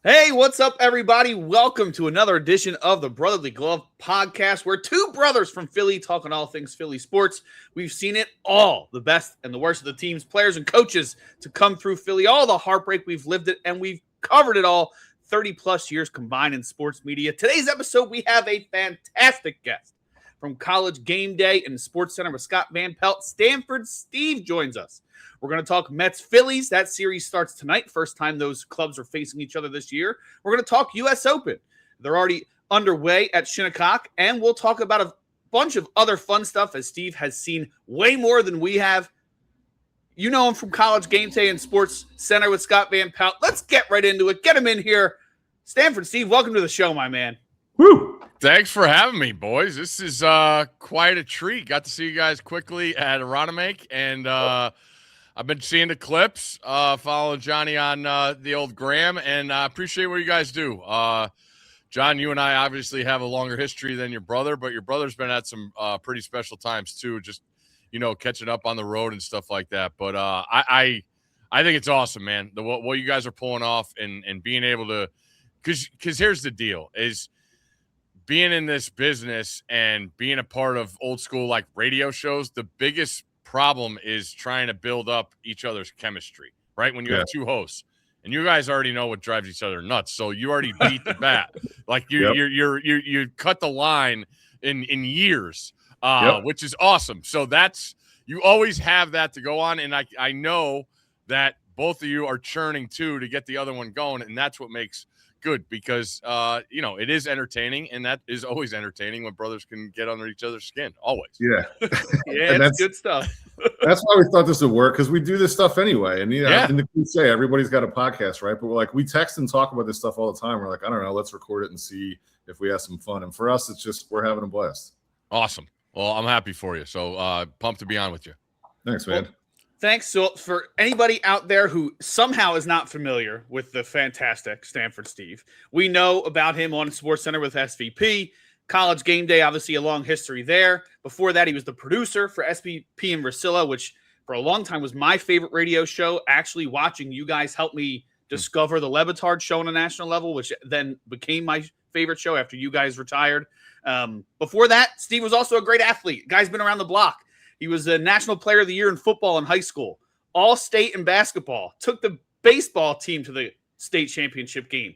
Hey, what's up, everybody? Welcome to another edition of the Brotherly Glove podcast, where two brothers from Philly talking all things Philly sports. We've seen it all, the best and the worst of the teams, players, and coaches to come through Philly, all the heartbreak. We've lived it, and we've covered it all, 30-plus years combined in sports media. Today's episode, we have a fantastic guest. From College Game Day in the Sports Center with Scott Van Pelt, Stanford Steve joins us. We're going to talk Mets Phillies. That series starts tonight. First time those clubs are facing each other this year. We're going to talk U.S. Open. They're already underway at Shinnecock, and we'll talk about a bunch of other fun stuff as Steve has seen way more than we have. You know him from College Game Day and Sports Center with Scott Van Pelt. Let's get right into it. Get him in here. Stanford Steve, welcome to the show, my man. Woo! Thanks for having me, boys. This is quite a treat. Got to see you guys quickly at Aronimink, and I've been seeing the clips, following Johnny on the old Gram, and I appreciate what you guys do. John, you and I obviously have a longer history than your brother, but your brother's been at some pretty special times too, just, catching up on the road and stuff like that. But I think it's awesome, man, what you guys are pulling off and being able to – because here's the deal is – being in this business and being a part of old school like radio shows, the biggest problem is trying to build up each other's chemistry, right? When you have two hosts and you guys already know what drives each other nuts. So you already beat the bat. Like you cut the line in years, which is awesome. So you always have that to go on. And I know that both of you are churning too to get the other one going. And that's what makes good because it is entertaining, and that is always entertaining when brothers can get under each other's skin. Always. Yeah. That's good stuff. That's why we thought this would work, because we do this stuff anyway. And in the cliche, everybody's got a podcast, right? But we text and talk about this stuff all the time. We're like, I don't know, let's record it and see if we have some fun. And for us, it's just we're having a blast. Awesome. Well, I'm happy for you. So pumped to be on with you. Thanks, man. Well, thanks. So for anybody out there who somehow is not familiar with the fantastic Stanford Steve, we know about him on SportsCenter with SVP, College Game Day, obviously a long history there. Before that, he was the producer for SVP and Rusilla, which for a long time was my favorite radio show. Actually, watching you guys helped me discover the Le Batard show on a national level, which then became my favorite show after you guys retired. Before that, Steve was also a great athlete. Guy's been around the block. He was a National Player of the Year in football in high school, all-state in basketball, took the baseball team to the state championship game.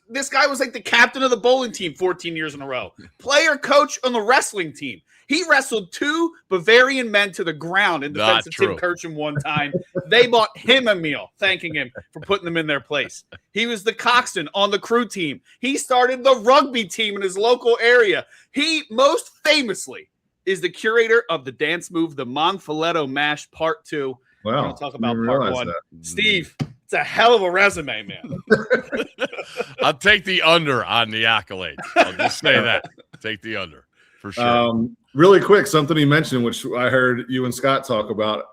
This guy was like the captain of the bowling team 14 years in a row, player coach on the wrestling team. He wrestled two Bavarian men to the ground in defense of Tim Kirchhoff one time. They bought him a meal, thanking him for putting them in their place. He was the coxswain on the crew team. He started the rugby team in his local area. He most famously is the curator of the dance move, the Monfiletto Mash Part 2. Wow. We're going to talk about Part 1. Steve, it's a hell of a resume, man. I'll take the under on the accolades. I'll just say that. Take the under, for sure. Really quick, something he mentioned, which I heard you and Scott talk about.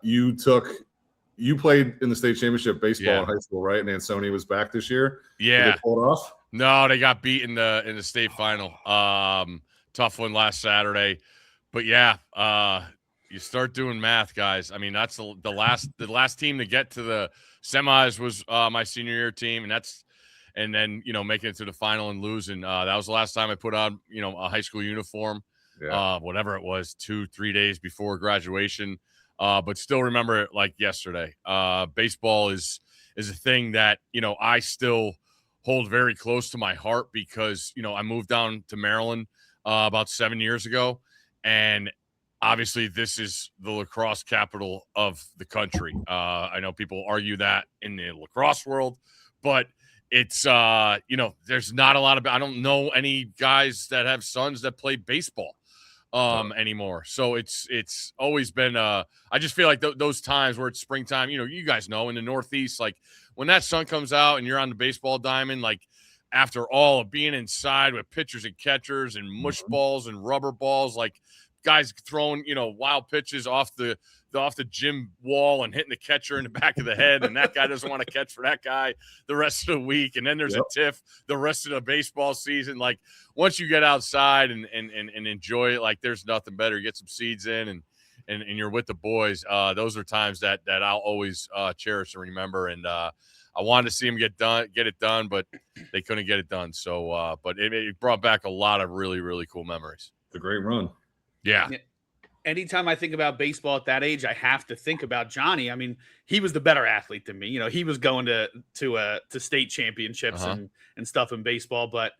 You played in the state championship baseball in high school, right? And Ansoni was back this year. Yeah. Did they pull it off? No, they got beat in the state final. Tough one last Saturday, but you start doing math, guys. I mean, that's the last team to get to the semis was my senior year team, and then making it to the final and losing. That was the last time I put on a high school uniform, whatever it was, 2-3 days before graduation. But still remember it like yesterday. Baseball is a thing that I still hold very close to my heart because I moved down to Maryland about 7 years ago. And obviously this is the lacrosse capital of the country. I know people argue that in the lacrosse world, but it's, there's not a lot of, I don't know any guys that have sons that play baseball anymore. So it's always been, I just feel like those times where it's springtime, you guys know in the Northeast, like when that sun comes out and you're on the baseball diamond, like, after all of being inside with pitchers and catchers and mush balls and rubber balls, like guys throwing, wild pitches off the gym wall and hitting the catcher in the back of the head, and that guy doesn't want to catch for that guy the rest of the week. And then there's a tiff the rest of the baseball season. Like once you get outside and enjoy it, like there's nothing better. You get some seeds in, and and you're with the boys, those are times that I'll always cherish and remember. And I wanted to see them get it done, but they couldn't get it done. So, but it brought back a lot of really, really cool memories. It's a great run. Yeah. Anytime I think about baseball at that age, I have to think about Johnny. I mean, he was the better athlete than me. You know, he was going to state championships and stuff in baseball, but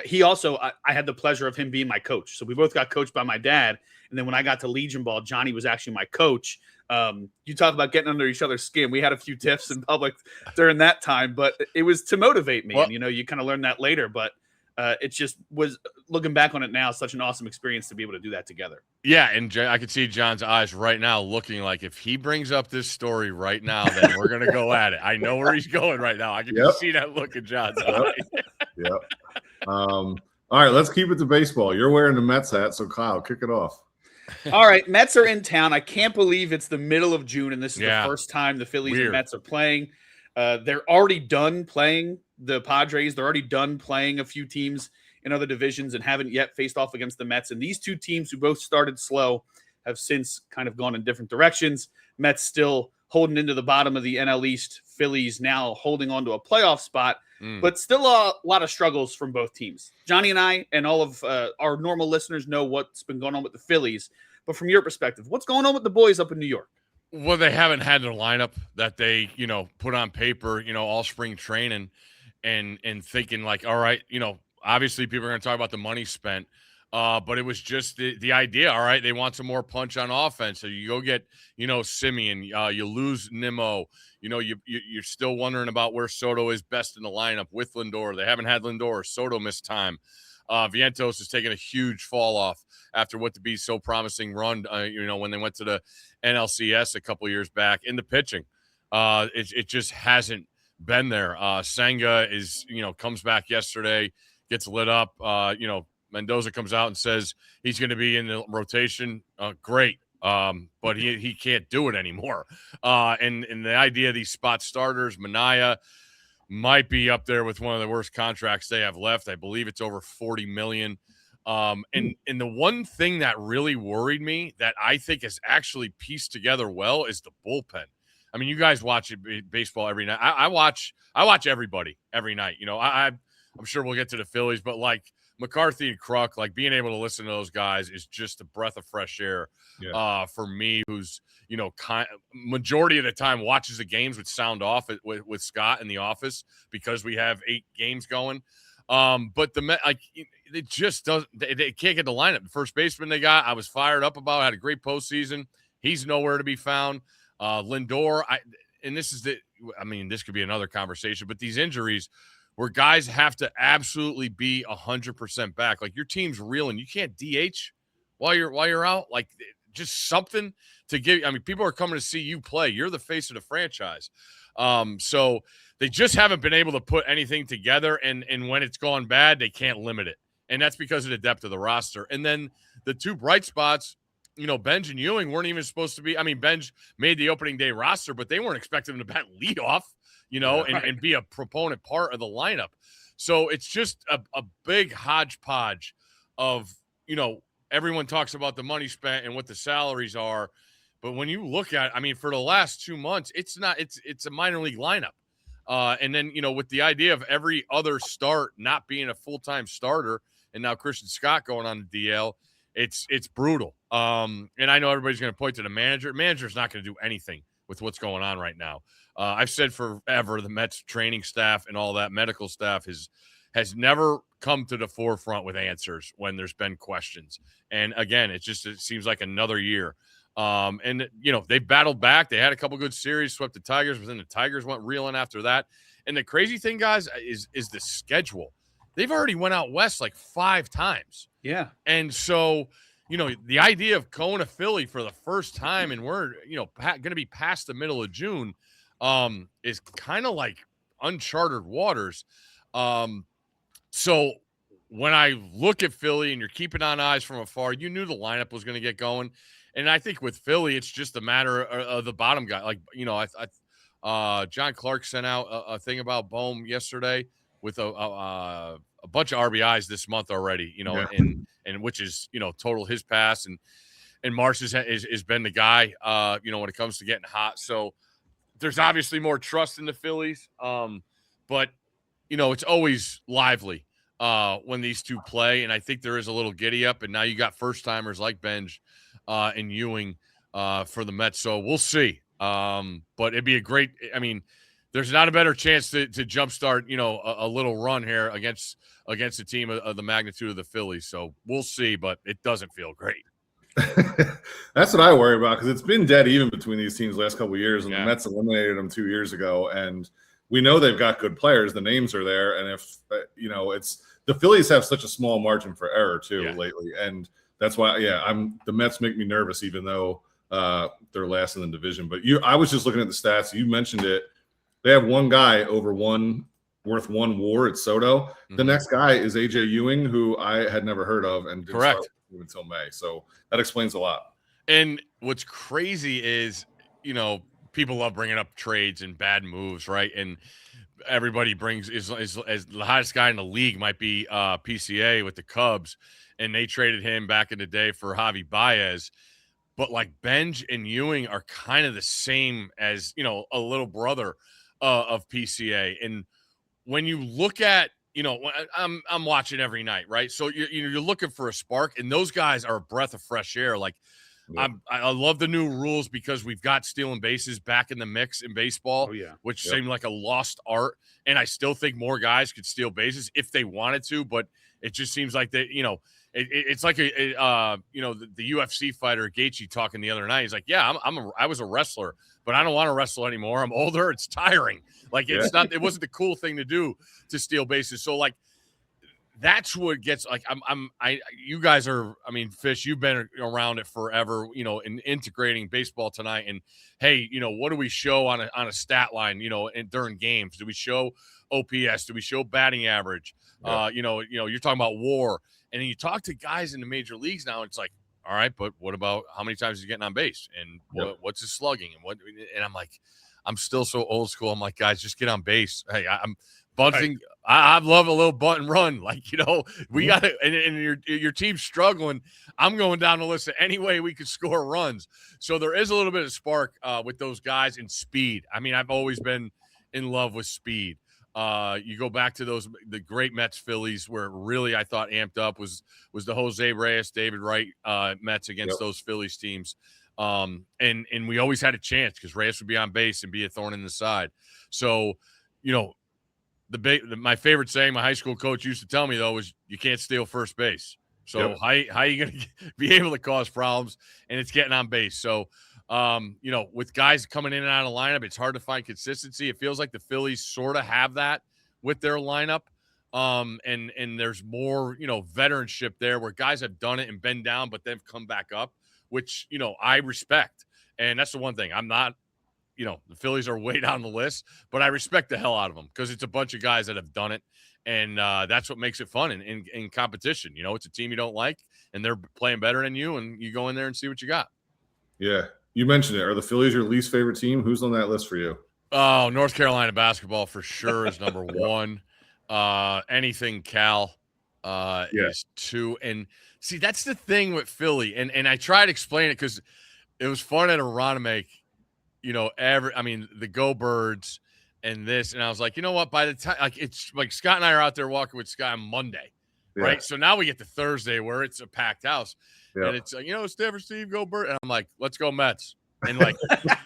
he also, I had the pleasure of him being my coach. So we both got coached by my dad. And then when I got to Legion Ball, Johnny was actually my coach. You talk about getting under each other's skin. We had a few tiffs in public during that time, but it was to motivate me. Well, and, you know, you kind of learn that later, but it just was, looking back on it now, such an awesome experience to be able to do that together. Yeah, and I could see John's eyes right now looking like if he brings up this story right now, then we're going to go at it. I know where he's going right now. I can just see that look in John's eyes. Yep. All right, let's keep it to baseball. You're wearing the Mets hat, so Kyle, kick it off. All right, Mets are in town. I can't believe it's the middle of June, and this is the first time the Phillies and Mets are playing. They're already done playing the Padres. They're already done playing a few teams in other divisions and haven't yet faced off against the Mets. And these two teams who both started slow have since kind of gone in different directions. Mets still holding into the bottom of the NL East. Phillies now holding on to a playoff spot, but still a lot of struggles from both teams. Johnny and I and all of our normal listeners know what's been going on with the Phillies. But from your perspective, what's going on with the boys up in New York? Well, they haven't had their lineup that they, put on paper, all spring training and thinking like, all right, obviously people are going to talk about the money spent, but it was just the idea. All right, they want some more punch on offense. So you go get, Simeon, you lose Nimmo, you're still wondering about where Soto is best in the lineup with Lindor. They haven't had Lindor. Soto missed time. Vientos has taken a huge fall off after what to be so promising run, when they went to the NLCS a couple years back in the pitching. It just hasn't been there. Senga is, comes back yesterday, gets lit up. Mendoza comes out and says he's going to be in the rotation. Great. But he can't do it anymore. And the idea of these spot starters, Minaya might be up there with one of the worst contracts they have left. I believe it's over $40 million. And the one thing that really worried me that I think is actually pieced together well is the bullpen. I mean, you guys watch baseball every night. I watch everybody every night. I'm sure we'll get to the Phillies, but like McCarthy and Kruk, like being able to listen to those guys is just a breath of fresh air for me, who's, majority of the time watches the games with sound off with Scott in the office because we have 8 games going. But the Met, like, it just doesn't, they can't get the lineup. The first baseman they got, I was fired up about, had a great postseason. He's nowhere to be found. Lindor, this could be another conversation, but these injuries where guys have to absolutely be 100% back. Like, your team's reeling. You can't DH while you're out. Like, just something to give. I mean, people are coming to see you play. You're the face of the franchise. So they just haven't been able to put anything together. And when it's gone bad, they can't limit it. And that's because of the depth of the roster. And then the two bright spots, Benj and Ewing weren't even supposed to be. I mean, Benj made the opening day roster, but they weren't expecting him to bat leadoff, and be a proponent part of the lineup. So it's just a big hodgepodge of, everyone talks about the money spent and what the salaries are. But when you look at, for the last 2 months, it's a minor league lineup. And then, with the idea of every other start not being a full-time starter, and now Christian Scott going on the DL, it's brutal. And I know everybody's going to point to the manager. Manager's not going to do anything with what's going on right now. I've said forever, the Mets training staff and all that medical staff has never come to the forefront with answers when there's been questions. And again, it seems like another year. And they battled back. They had a couple good series, swept the Tigers, but then the Tigers went reeling after that. And the crazy thing, guys, is the schedule. They've already went out west like 5 times. Yeah. And so, the idea of going to Philly for the first time, and we're, going to be past the middle of June, is kind of like uncharted waters. So when I look at Philly and you're keeping on eyes from afar, you knew the lineup was going to get going. And I think with Philly, it's just a matter of the bottom guy. Like, John Clark sent out a thing about Bohm yesterday with a bunch of RBIs this month already, and which is, total his pass. And Marsh has been the guy, when it comes to getting hot. So there's obviously more trust in the Phillies. But, it's always lively when these two play. And I think there is a little giddy up. And now you got first-timers like Benj and Ewing for the Mets. So we'll see. But it'd be there's not a better chance to jumpstart, a little run here against a team of the magnitude of the Phillies. So we'll see, but it doesn't feel great. That's what I worry about, because it's been dead even between these teams the last couple of years, and the Mets eliminated them 2 years ago, and we know they've got good players. The names are there, and if it's the Phillies have such a small margin for error too lately, and that's why the Mets make me nervous, even though they're last in the division. But I was just looking at the stats. You mentioned it. They have one guy worth one WAR. It's Soto. Mm-hmm. The next guy is AJ Ewing, who I had never heard of and didn't start until May. So that explains a lot. And what's crazy is, people love bringing up trades and bad moves, right? And everybody brings is the hottest guy in the league might be PCA with the Cubs, and they traded him back in the day for Javi Baez. But like Benj and Ewing are kind of the same as, a little brother of PCA. And when you look at, I'm watching every night, right? So you're looking for a spark, and those guys are a breath of fresh air. Like I love the new rules because we've got stealing bases back in the mix in baseball, which seemed like a lost art. And I still think more guys could steal bases if they wanted to, but it just seems like they, it's like the UFC fighter Gaethje talking the other night. He's like, I was a wrestler, but I don't want to wrestle anymore. I'm older. It's tiring. Like it wasn't the cool thing to do to steal bases. So like, that's what gets like, you guys are, Fish, you've been around it forever, in integrating baseball tonight. And hey, what do we show on a stat line, during games? Do we show OPS? Do we show batting average? You're talking about WAR. And then you talk to guys in the major leagues now, and it's like, all right, but what about how many times is he getting on base, and what's his slugging, and I'm like, I'm still so old school. I'm like, guys, just get on base. Hey, I'm bunting. I love a little bunt and run. Like, we got to, and your team's struggling. I'm going down the list of any way we could score runs. So there is a little bit of spark with those guys and speed. I've always been in love with speed. You go back to the great Mets Phillies, where really I thought amped up was the Jose Reyes, David Wright Mets against those Phillies teams. And we always had a chance because Reyes would be on base and be a thorn in the side. So, my favorite saying my high school coach used to tell me, though, was you can't steal first base. So how are you going to be able to cause problems? And it's getting on base. So, with guys coming in and out of the lineup, it's hard to find consistency. It feels like the Phillies sort of have that with their lineup. And there's more, veteranship there where guys have done it and been down, but they've come back up, which, I respect. And that's the one thing. I'm not, the Phillies are way down the list, but I respect the hell out of them because it's a bunch of guys that have done it. And that's what makes it fun in competition. It's a team you don't like, and they're playing better than you, and you go in there and see what you got. Yeah. You mentioned it. Are the Phillies your least favorite team? Who's on that list for you? Oh, North Carolina basketball for sure is number one. Anything Cal is two. And see, that's the thing with Philly. And I tried to explain it because it was fun at Aronimink, the Go Birds and this. And I was like, you know what? By the time, it's like Scott and I are out there walking with Scott on Monday, right? So now we get to Thursday where it's a packed house. And it's like, Stanford Steve, go Bird. And I'm like, let's go Mets. And like,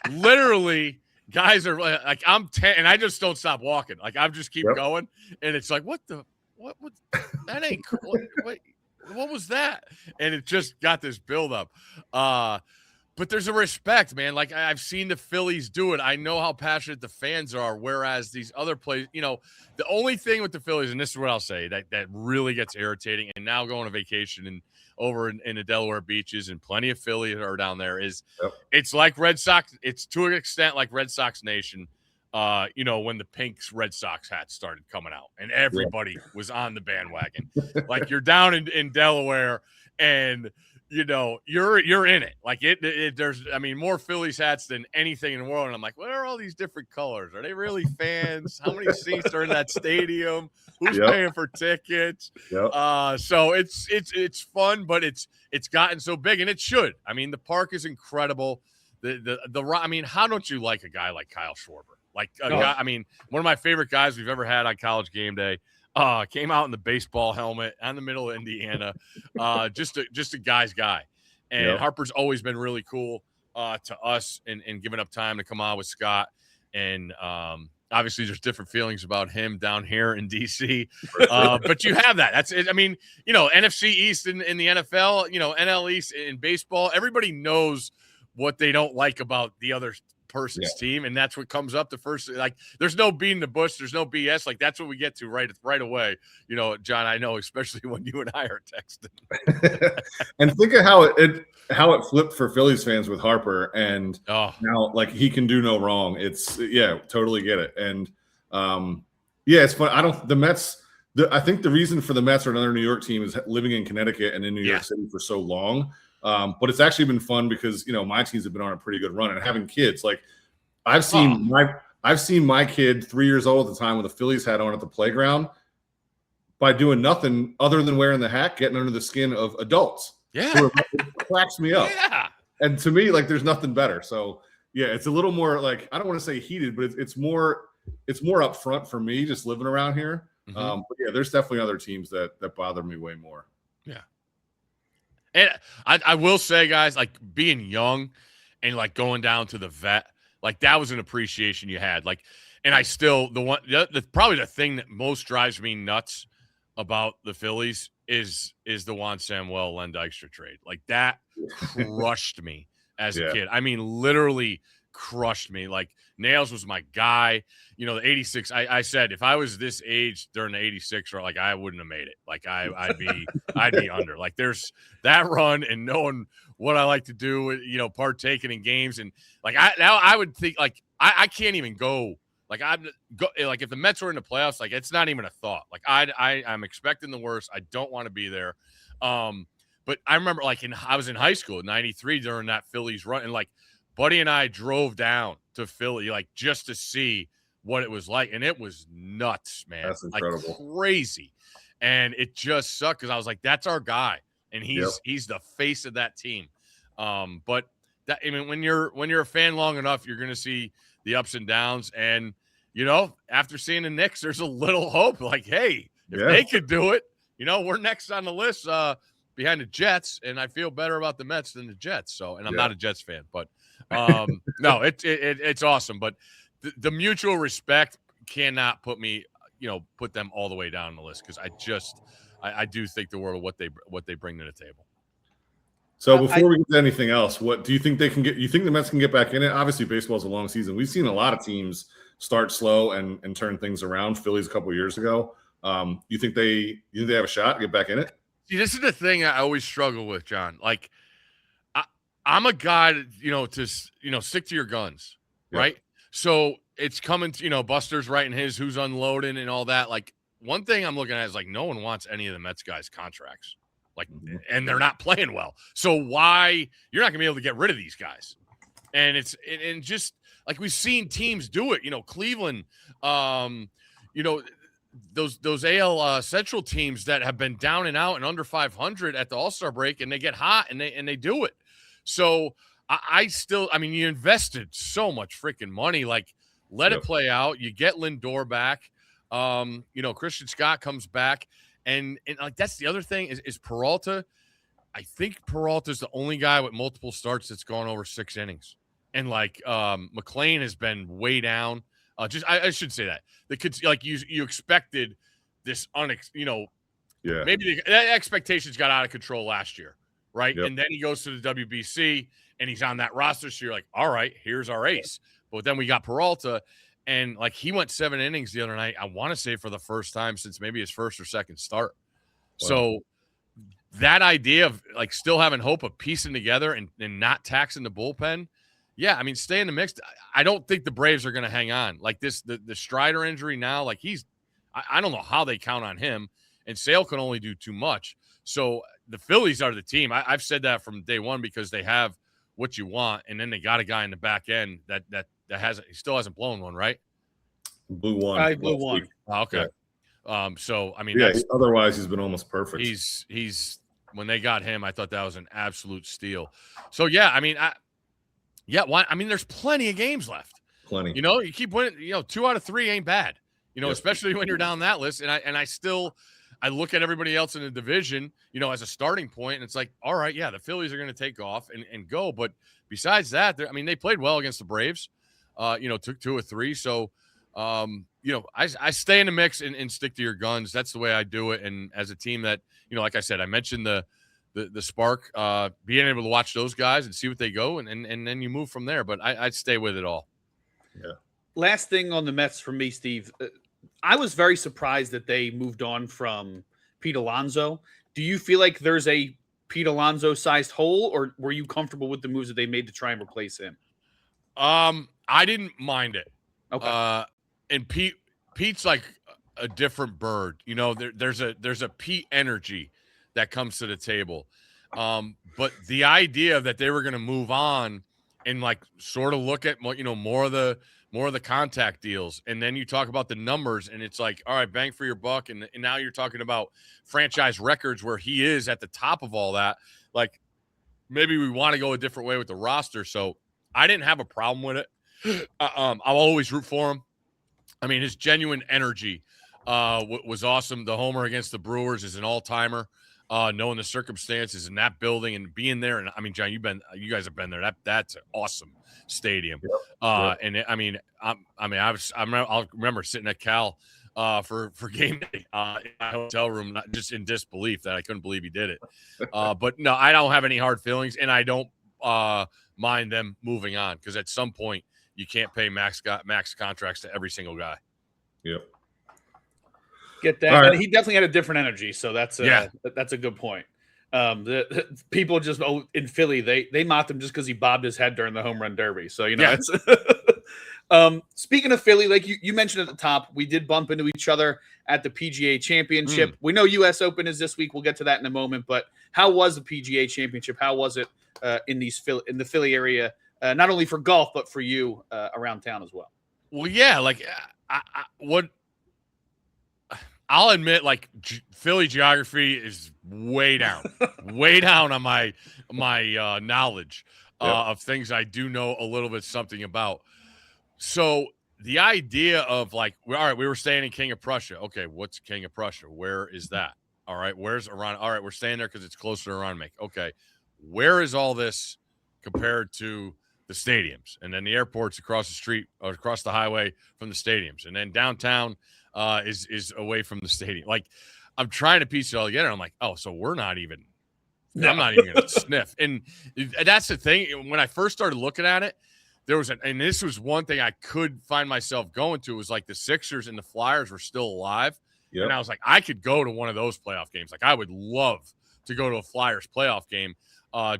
literally, guys are like, I'm 10, and I just don't stop walking. Like, I just keep going. And it's like, what that ain't cool. What was that? And it just got this buildup. But there's a respect, man. Like, I've seen the Phillies do it. I know how passionate the fans are, whereas these other players, the only thing with the Phillies, and this is what I'll say, that really gets irritating, and now going on vacation and over in the Delaware beaches, and plenty of Phillies are down there, is it's like Red Sox. It's to an extent like Red Sox Nation, when the pink Red Sox hats started coming out and everybody was on the bandwagon. Like, you're down in Delaware, and you're in it. Like there's, I mean, more Phillies hats than anything in the world. And I'm like, what are all these different colors? Are they really fans? How many seats are in that stadium? Who's paying for tickets? So it's fun, but it's gotten so big, and it should. I mean, the park is incredible. I mean, how don't you like a guy like Kyle Schwarber? Like a guy, I mean, one of my favorite guys we've ever had on College Game Day. Came out in the baseball helmet on the middle of Indiana. Just a guy's guy. And Harper's always been really cool to us and giving up time to come on with Scott. And obviously there's different feelings about him down here in DC. But you have that. That's it. I mean, NFC East in the NFL, NL East in baseball, everybody knows what they don't like about the other person's team, and that's what comes up the first. Like, there's no beating the bush, there's no BS. Like, that's what we get to right away. John, I know, especially when you and I are texting. And think of how it flipped for Phillies fans with Harper, and now like he can do no wrong. It's totally get it. And it's fun. The Mets. I think the reason for the Mets or another New York team is living in Connecticut and in New York City for so long. But it's actually been fun because my teams have been on a pretty good run, and having kids, like I've seen my kid 3 years old at the time with a Phillies hat on at the playground by doing nothing other than wearing the hat, getting under the skin of adults. Yeah, it cracks me up. Yeah, and to me, like there's nothing better. So it's a little more like, I don't want to say heated, but it's more upfront for me just living around here. But there's definitely other teams that bother me way more. Yeah. And I will say, guys, like being young and like going down to the vet, like that was an appreciation you had. Like, and I still, probably the thing that most drives me nuts about the Phillies is the Juan Samuel Len Dykstra trade. Like that crushed me as a kid. I mean, literally crushed me. Like Nails was my guy. The 86. I said if I was this age during the 86, like I wouldn't have made it. Like I'd be under. Like there's that run and knowing what I like to do, partaking in games, and like I would think like I can't even go. Like like if the Mets were in the playoffs, like it's not even a thought. Like I'm expecting the worst. I don't want to be there. But I remember like I was in high school in '93 during that Phillies run, and like Buddy and I drove down to Philly like just to see what it was like, and it was nuts, man. That's incredible. Like crazy. And it just sucked because I was like, that's our guy, and he's the face of that team. But that, I mean, when you're a fan long enough, you're gonna see the ups and downs, and after seeing the Knicks, there's a little hope. Like, hey, if they could do it, we're next on the list behind the Jets, and I feel better about the Mets than the Jets. So, and I'm not a Jets fan, but no, it's awesome. But the mutual respect cannot put them all the way down the list, because I do think the world of what they bring to the table. So before we get to anything else, what do you think they can get? You think the Mets can get back in it? Obviously, baseball is a long season. We've seen a lot of teams start slow and turn things around. Phillies a couple of years ago. You think they have a shot to get back in it? See, this is the thing I always struggle with, John. Like, I'm a guy to stick to your guns, right? So it's coming to, Buster's writing his who's unloading and all that. Like, one thing I'm looking at is like no one wants any of the Mets guys' contracts. Like, and they're not playing well. So why you're not gonna be able to get rid of these guys? And it's just like we've seen teams do it. Cleveland, those AL Central teams that have been down and out and under 500 at the All-Star break, and they get hot and they do it. So I mean, you invested so much freaking money. Like, let it play out. You get Lindor back. Christian Scott comes back. And like that's the other thing is Peralta. I think Peralta's the only guy with multiple starts that's gone over 6 innings. And like McLean has been way down. I should say that. The kids, like you expected this maybe the expectations got out of control last year, right? And then he goes to the WBC and he's on that roster. So you're like, all right, here's our ace. But then we got Peralta. And like he went 7 innings the other night, I want to say for the first time since maybe his first or second start. Wow. So that idea of like still having hope of piecing together and not taxing the bullpen. Yeah, I mean, stay in the mix. I don't think the Braves are going to hang on. Like the Strider injury now, like I don't know how they count on him, and Sale can only do too much. So the Phillies are the team. I've said that from day one because they have what you want, and then they got a guy in the back end that he still hasn't blown one, right? Blew one. I blew one. Oh, okay. Yeah. So I mean, otherwise he's been almost perfect. He's when they got him, I thought that was an absolute steal. So yeah, I mean, why? I mean, there's plenty of games left. Plenty. You know, you keep winning. You know, 2 out of 3 ain't bad. You know, especially when you're down that list. And I look at everybody else in the division, you know, as a starting point, and it's like, all right, yeah, the Phillies are going to take off and go. But besides that, I mean, they played well against the Braves. You know, took 2 or 3. So, you know, I stay in the mix and stick to your guns. That's the way I do it. And as a team that, you know, like I said, I mentioned the spark, being able to watch those guys and see what they go, and then you move from there. But I'd stay with it all. Yeah. Last thing on the Mets for me, Steve. I was very surprised that they moved on from Pete Alonso. Do you feel like there's a Pete Alonso-sized hole, or were you comfortable with the moves that they made to try and replace him? I didn't mind it. Okay. And Pete's like a different bird. You know, there's a Pete energy that comes to the table. But the idea that they were going to move on and like sort of look at, you know, more of the contact deals, and then you talk about the numbers, and it's like, all right, bang for your buck, and now you're talking about franchise records where he is at the top of all that. Like, maybe we want to go a different way with the roster. So I didn't have a problem with it. I'll always root for him. I mean, his genuine energy was awesome. The homer against the Brewers is an all-timer. Knowing the circumstances in that building and being there, and I mean, John, you guys have been there. That's an awesome stadium. Yep. And I'll remember sitting at Cal for game day in my hotel room, not just in disbelief that I couldn't believe he did it. But no, I don't have any hard feelings, and I don't mind them moving on, because at some point you can't pay max contracts to every single guy. Yep. Get that. Right. And he definitely had a different energy, so that's a good point. The people just in Philly, they mocked him just because he bobbed his head during the home run derby. So you know, it's speaking of Philly, like you mentioned at the top, we did bump into each other at the PGA Championship. We know US Open is this week. We'll get to that in a moment. But how was the PGA Championship? How was it in the Philly area, not only for golf but for you around town as well? Well, yeah, like I'll admit, like, Philly geography is way down on my knowledge of things I do know a little bit something about. So the idea of like, all right, we were staying in King of Prussia. Okay, what's King of Prussia? Where is that? All right, where's Iran? All right, we're staying there because it's closer to Aronimink. Okay, where is all this compared to the stadiums? And then the airport's across the street or across the highway from the stadiums, and then downtown is away from the stadium. Like, I'm trying to piece it all together. I'm like, oh, so we're not even. No. I'm not even gonna sniff. And that's the thing. When I first started looking at it, there was and this was one thing I could find myself going to, was like the Sixers and the Flyers were still alive. Yep. And I was like, I could go to one of those playoff games. Like, I would love to go to a Flyers playoff game,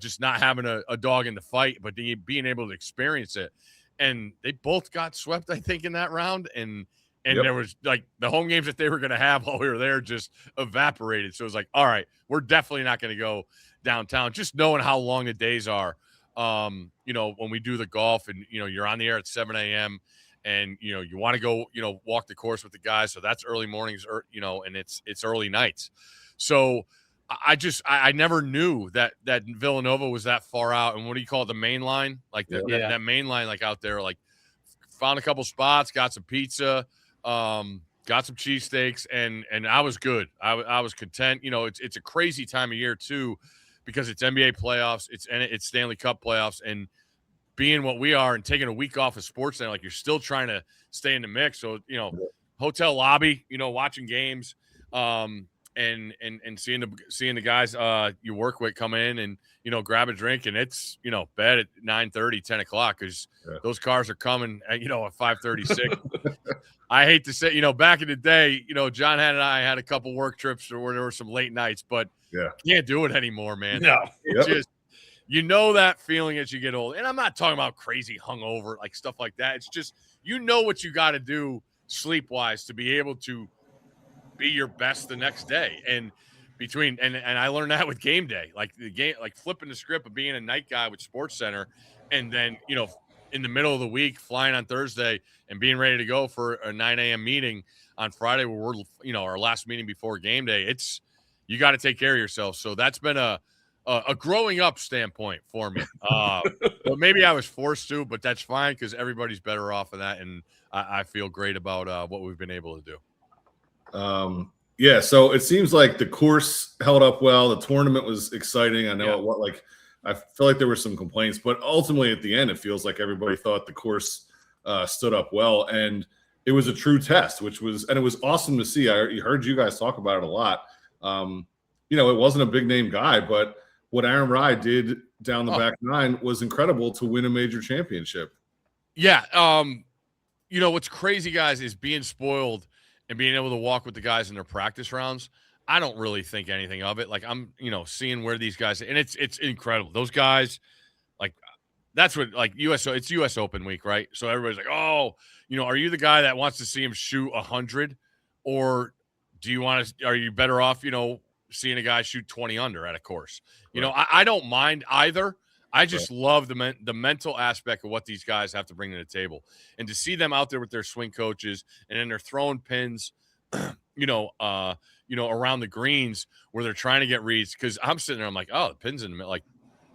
just not having a dog in the fight, but being able to experience it. And they both got swept, I think, in that round. And there was like the home games that they were going to have while we were there just evaporated. So it was like, all right, we're definitely not going to go downtown. Just knowing how long the days are, you know, when we do the golf and, you know, you're on the air at 7 a.m. and, you know, you want to go, you know, walk the course with the guys. So that's early mornings, you know, and it's early nights. So I never knew that Villanova was that far out. And what do you call it? The main line? Like that main line, like out there, like found a couple spots, got some pizza, got some cheesesteaks, and I was good. I was content. You know, it's a crazy time of year too, because it's NBA playoffs, it's Stanley Cup playoffs, and being what we are and taking a week off of sports, like, you're still trying to stay in the mix. So, you know, hotel lobby, you know, watching games, and seeing the guys you work with come in and, you know, grab a drink, and it's, you know, bed at 9:30, 10 o'clock, because those cars are coming at, you know, at 5:36. I hate to say, you know, back in the day, you know, John and I had a couple work trips where there were some late nights, but can't do it anymore, man. No. It's just, you know, that feeling as you get old. And I'm not talking about crazy hungover, like stuff like that. It's just, you know what you got to do sleep-wise to be able to be your best the next day. And and I learned that with game day, like the game, like flipping the script of being a night guy with Sports Center, and then in the middle of the week flying on Thursday and being ready to go for a 9 a.m. meeting on Friday where we're our last meeting before game day. You got to take care of yourself. So that's been a growing up standpoint for me. But maybe I was forced to, but that's fine because everybody's better off of that, and I feel great about what we've been able to do. Yeah, so it seems like the course held up well. The tournament was exciting. I know I feel like there were some complaints, but ultimately at the end, it feels like everybody thought the course stood up well, and it was a true test, and it was awesome to see. I heard you guys talk about it a lot. It wasn't a big name guy, but what Aaron Rye did down the back nine was incredible to win a major championship. Yeah. What's crazy, guys, is being spoiled and being able to walk with the guys in their practice rounds. I don't really think anything of it. Like I'm, seeing where these guys, and it's incredible. Those guys, like that's what it's US Open week, right? So everybody's like, oh, are you the guy that wants to see him shoot 100, or are you better off, seeing a guy shoot 20 under at a course? Right. I don't mind either. I just love the mental aspect of what these guys have to bring to the table, and to see them out there with their swing coaches, and then they're throwing pins, around the greens where they're trying to get reads. Because I'm sitting there, I'm like, oh, the pin's in the middle. Like,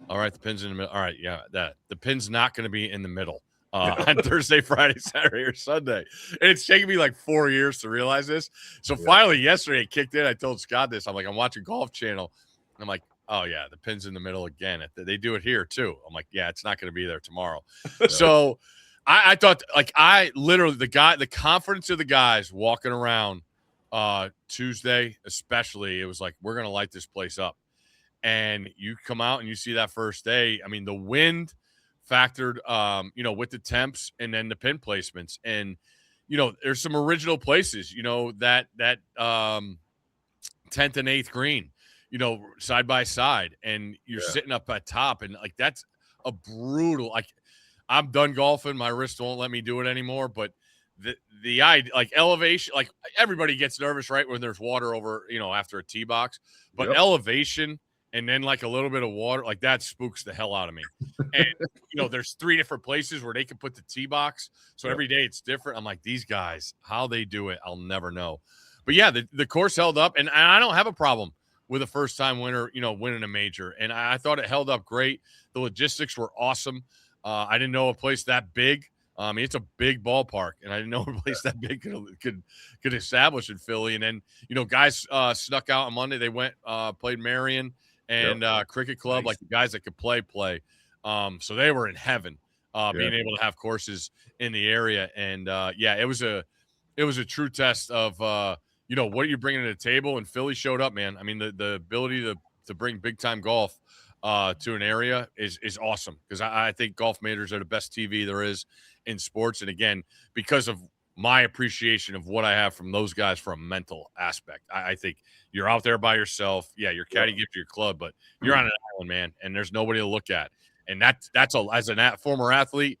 all right, the pin's in the middle. All right, yeah, the pin's not going to be in the middle on Thursday, Friday, Saturday, or Sunday. And it's taken me like 4 years to realize this. So finally, yesterday it kicked in. I told Scott this. I'm like, I'm watching Golf Channel. And I'm like, oh yeah, the pin's in the middle again. They do it here too. I'm like, yeah, it's not going to be there tomorrow. So I thought, like, I literally, the confidence of the guys walking around Tuesday, especially, it was like, we're going to light this place up. And you come out and you see that first day. I mean, the wind factored, with the temps, and then the pin placements. And, there's some original places, that 10th and 8th green, side by side, and you're sitting up at top, and like that's a brutal. Like, I'm done golfing, my wrist won't let me do it anymore. But the idea, like elevation, like everybody gets nervous right when there's water over, after a tee box, but elevation and then like a little bit of water, like that spooks the hell out of me. And there's 3 different places where they can put the tee box, so every day it's different. I'm like, these guys, how they do it, I'll never know. But yeah, the course held up, and I don't have a problem with a first-time winner, winning a major. And I thought it held up great. The logistics were awesome. I didn't know a place that big. I mean, it's a big ballpark, and I didn't know a place that big could establish in Philly. And then, guys snuck out on Monday. They went, played Marion and Cricket Club, like the guys that could play. So they were in heaven, being able to have courses in the area. And, it was a true test of, what are you bringing to the table? And Philly showed up, man. I mean, the ability to bring big time golf to an area is awesome, because I think golf majors are the best TV there is in sports. And again, because of my appreciation of what I have from those guys from a mental aspect, I think you're out there by yourself. Yeah, your caddy gives you your club, but you're on an island, man, and there's nobody to look at. And that's as a former athlete,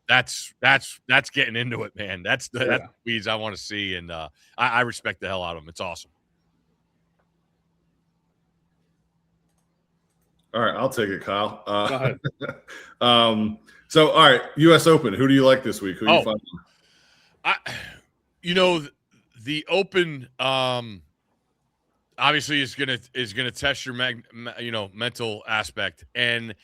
that's getting into it, man. That's the weeds I want to see, and I respect the hell out of them. It's awesome. All right, I'll take it, Kyle. Go ahead. So, all right, U.S. Open. Who do you like this week? Who you find? The Open obviously is gonna test your mental aspect, and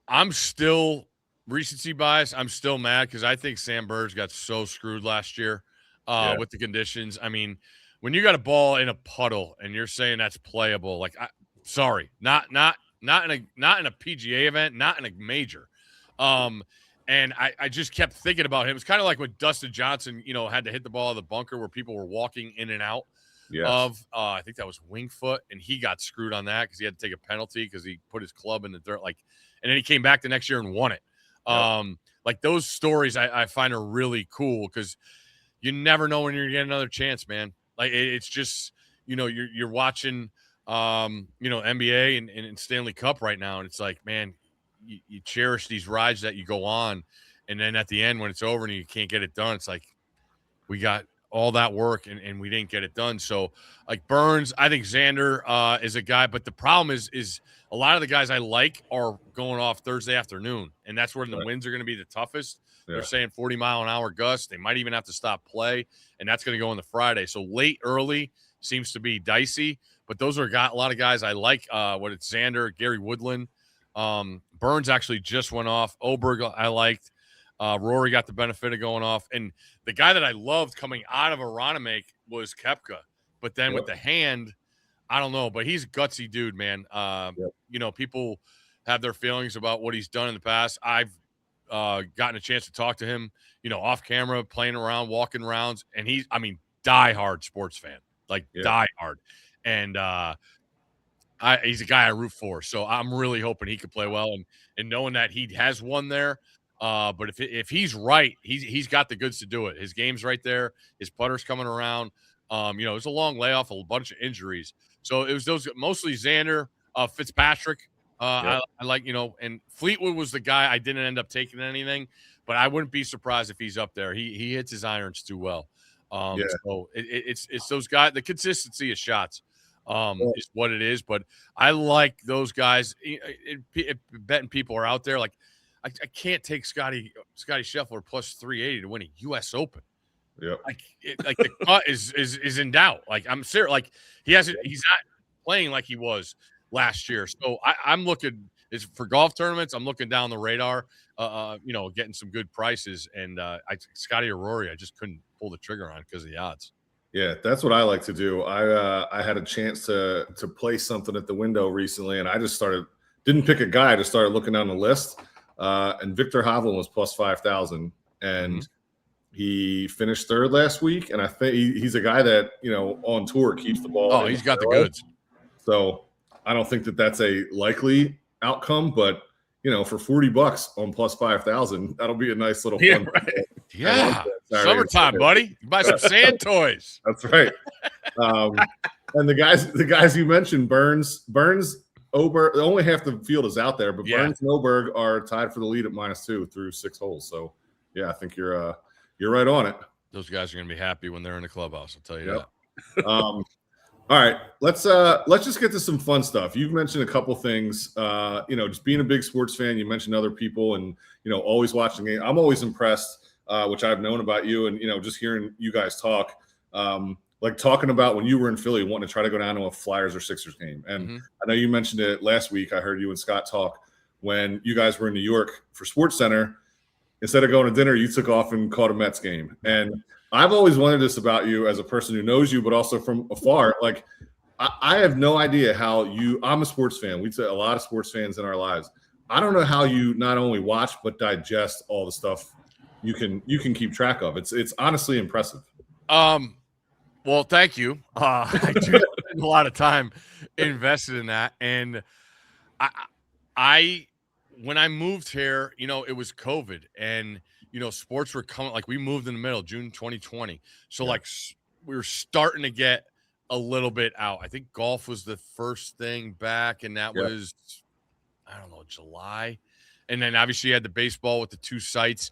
I'm still recency bias. I'm still mad because I think Sam Burge got so screwed last year with the conditions. I mean, when you got a ball in a puddle and you're saying that's playable, like, sorry, not in a PGA event, not in a major. And I just kept thinking about him. It's kind of like when Dustin Johnson, had to hit the ball out of the bunker where people were walking in and out of, I think that was Winged Foot, and he got screwed on that because he had to take a penalty because he put his club in the dirt, and then he came back the next year and won it. Like those stories I find are really cool, because you never know when you're gonna get another chance, man. Like it's just, you're watching, NBA and Stanley Cup right now, and it's like, man, you cherish these rides that you go on, and then at the end when it's over and you can't get it done, it's like, we got all that work and we didn't get it done. So like Burns, I think Xander is a guy, but the problem is a lot of the guys I like are going off Thursday afternoon, and that's where the winds are going to be the toughest. Yeah. They're saying 40-mile-an-hour gusts. They might even have to stop play, and that's going to go on the Friday. So late early seems to be dicey, but those are a lot of guys I like. What it's Xander, Gary Woodland. Burns actually just went off. Oberg I liked. Rory got the benefit of going off. And the guy that I loved coming out of Aronimink was Koepka. But then with the hand, I don't know. But he's a gutsy dude, man. You know, people have their feelings about what he's done in the past. I've gotten a chance to talk to him, you know, off camera, playing around, walking rounds. And he's, I mean, diehard sports fan. Like, diehard. And he's a guy I root for. So I'm really hoping he could play well. And knowing that he has one there, but if he's right, he's got the goods to do it. His game's right there. His putter's coming around. You know, it was a long layoff, a bunch of injuries. So it was those mostly Xander, Fitzpatrick. I like, you know, and Fleetwood was the guy I didn't end up taking anything, but I wouldn't be surprised if he's up there. He hits his irons too well. So it's those guys. The consistency of shots is what it is. But I like those guys. If betting people are out there, like. I can't take Scotty Scheffler plus 380 to win a U.S. Open. Yeah, like the cut is in doubt. Like I'm serious. Like he's not playing like he was last year. So I'm looking for golf tournaments. I'm looking down the radar. You know, getting some good prices. And Scotty or Rory, I just couldn't pull the trigger on because of the odds. Yeah, that's what I like to do. I had a chance to play something at the window recently, and I just didn't pick a guy. I just started looking down the list. And Victor Hovland was plus 5,000, and he finished third last week. And I think he's a guy that, you know, on tour keeps the ball. Oh, he's got the goods. So I don't think that that's a likely outcome, but you know, for $40 on plus 5,000, that'll be a nice little fun. Right. Yeah, summertime, buddy. Buy some sand toys. That's right. And the guys you mentioned, Burns. Oberg, only half the field is out there, but Burns and Oberg are tied for the lead at -2 through 6 holes. So, yeah, I think you're right on it. Those guys are going to be happy when they're in the clubhouse. I'll tell you that. All right, let's just get to some fun stuff. You've mentioned a couple things. You know, just being a big sports fan. You mentioned other people, and you know, always watching games. I'm always impressed, which I've known about you, and you know, just hearing you guys talk. Like talking about when you were in Philly, wanting to try to go down to a Flyers or Sixers game. And I know you mentioned it last week. I heard you and Scott talk when you guys were in New York for SportsCenter. Instead of going to dinner, you took off and caught a Mets game. And I've always wondered this about you as a person who knows you, but also from afar. Like, I have no idea how I'm a sports fan. We say a lot of sports fans in our lives. I don't know how you not only watch, but digest all the stuff you can keep track of. It's honestly impressive. Well, thank you. I do spend a lot of time invested in that. And I when I moved here, you know, it was COVID and, you know, sports were coming, like we moved in the middle, June 2020. So like we were starting to get a little bit out. I think golf was the first thing back. And that was, I don't know, July. And then obviously you had the baseball with the 2 sites.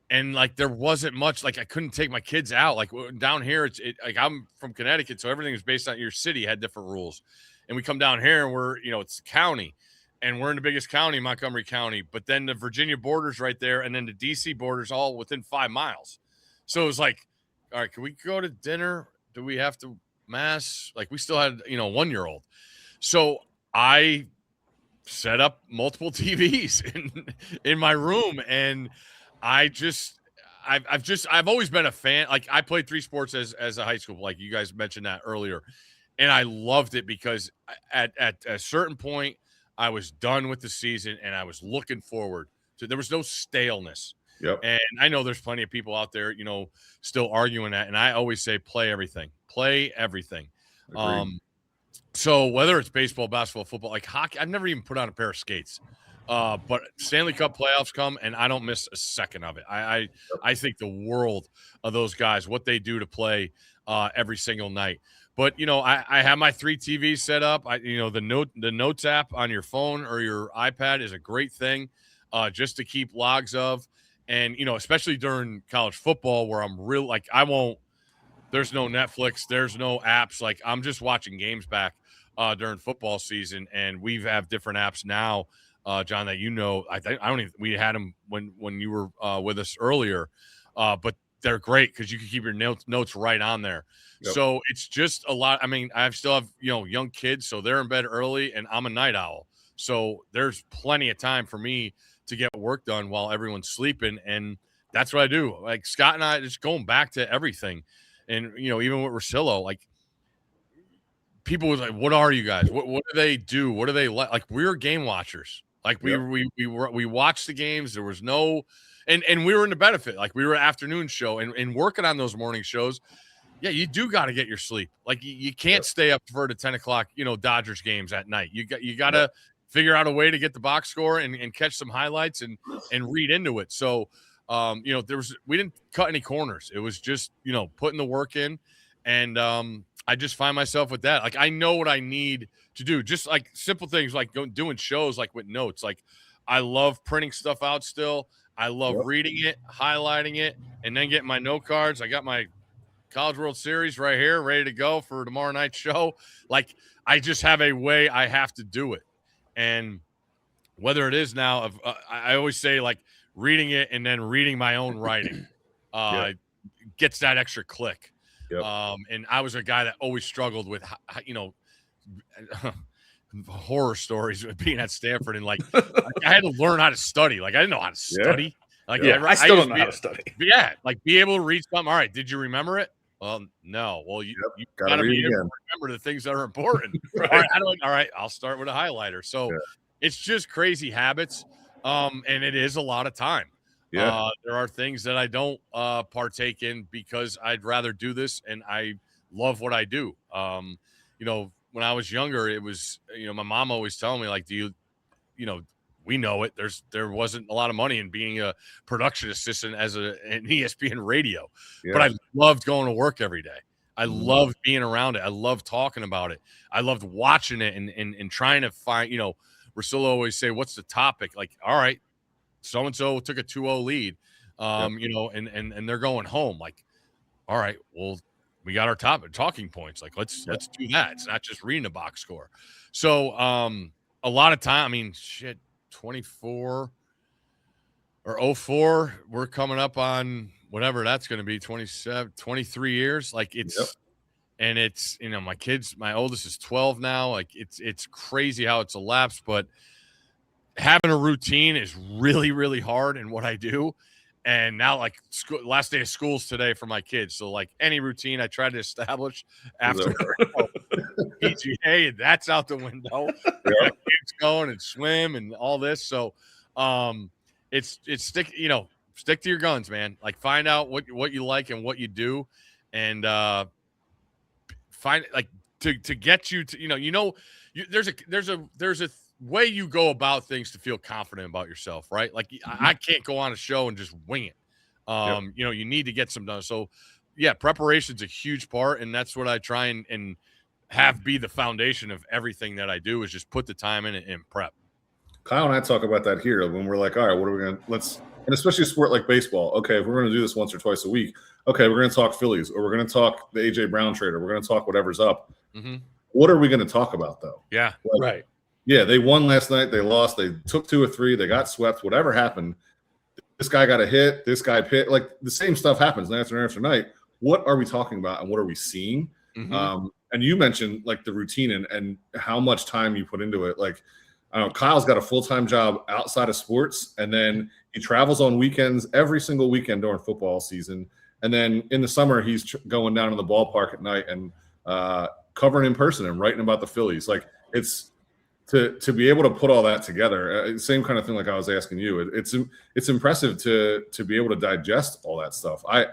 And like there wasn't much, like I couldn't take my kids out. Like down here, like I'm from Connecticut, so everything is based on your city had different rules. And we come down here and we're, you know, it's county, and we're in the biggest county, Montgomery County. But then the Virginia border's right there, and then the DC border's all within 5 miles. So it was like, all right, can we go to dinner? Do we have to mass? Like we still had, you know, 1-year-old. So I set up multiple TVs in my room, and I've always been a fan. Like I played 3 sports as a high school, like you guys mentioned that earlier. And I loved it because at a certain point I was done with the season and I was looking forward to, there was no staleness. Yep. And I know there's plenty of people out there, you know, still arguing that. And I always say, play everything. So whether it's baseball, basketball, football, like hockey, I've never even put on a pair of skates. But Stanley Cup playoffs come and I don't miss a second of it. I think the world of those guys, what they do to play every single night. But, you know, I have my 3 TVs set up. The Notes app on your phone or your iPad is a great thing just to keep logs of. And, you know, especially during college football where I'm real, like I won't There's no Netflix. There's no apps. Like, I'm just watching games back during football season, and we have different apps now, John, that we had them when you were with us earlier, but they're great because you can keep your notes right on there. Yep. So it's just a lot. I mean, I still have young kids, so they're in bed early, and I'm a night owl, so there's plenty of time for me to get work done while everyone's sleeping, and that's what I do. Like Scott and I, just going back to everything, and even with Russillo, like people was like, "What are you guys? What do they do? What do they like?" Like we're game watchers. Like we watched the games. There was no, and we were in the benefit. Like we were an afternoon show and working on those morning shows. Yeah, you do got to get your sleep. Like you can't stay up for the 10 o'clock, Dodgers games at night. You got to figure out a way to get the box score and catch some highlights and read into it. So, we didn't cut any corners. It was just, putting the work in. And I just find myself with that. Like, I know what I need to do. Just like simple things like doing shows like with notes. Like, I love printing stuff out still. I love reading it, highlighting it, and then getting my note cards. I got my College World Series right here, ready to go for tomorrow night's show. Like, I just have a way I have to do it. And whether it is now, I always say, like, reading it and then reading my own writing gets that extra click. Yep. And I was a guy that always struggled with, horror stories with being at Stanford. And, like, I had to learn how to study. Like, I didn't know how to study. Like, I still don't know how to study. Yeah, like, be able to read something. All right, did you remember it? Well, no. Well, you got to be able to remember the things that are important. Right. All right, I'll start with a highlighter. So it's just crazy habits, and it is a lot of time. Yeah. There are things that I don't partake in because I'd rather do this, and I love what I do. When I was younger, it was, my mom always telling me, like, we know it. There wasn't a lot of money in being a production assistant as an ESPN radio, but I loved going to work every day. I loved being around it. I loved talking about it. I loved watching it and trying to find, Russillo always say, what's the topic? Like, all right, so-and-so took a 2-0 lead, and they're going home. Like, all right, well, we got our talking points. Like, let's do that. It's not just reading a box score. So a lot of time, 24 or 04, we're coming up on whatever that's going to be, 23 years. Like, it's and it's, my kids, my oldest is 12 now. Like, it's crazy how it's elapsed, but having a routine is really, really hard in what I do. And now, like, last day of school's today for my kids. So, like, any routine I try to establish after PGA, that's out the window. Kids going and swim and all this. So, it's stick to your guns, man. Like, find out what you like and what you do, and find, like, to get you to there's a way you go about things to feel confident about yourself, right? Like, I can't go on a show and just wing it. You need to get some done. So, preparation's a huge part, and that's what I try and have be the foundation of everything that I do, is just put the time in it and prep. Kyle and I talk about that here when we're like, all right, what are we going to, and especially a sport like baseball. Okay, if we're going to do this once or twice a week, okay, we're going to talk Phillies, or we're going to talk the AJ Brown trade, or we're going to talk whatever's up. Mm-hmm. What are we going to talk about, though? Yeah, right. Yeah, they won last night. They lost. They took 2 or 3. They got swept. Whatever happened, this guy got a hit. This guy hit. Like, the same stuff happens night after night. What are we talking about, and what are we seeing? Mm-hmm. And you mentioned, like, the routine and how much time you put into it. Like, I don't know, Kyle's got a full-time job outside of sports, and then he travels on weekends every single weekend during football season. And then in the summer, he's going down to the ballpark at night and covering in person and writing about the Phillies. Like, it's to be able to put all that together, same kind of thing like I was asking you. It's impressive to be able to digest all that stuff. I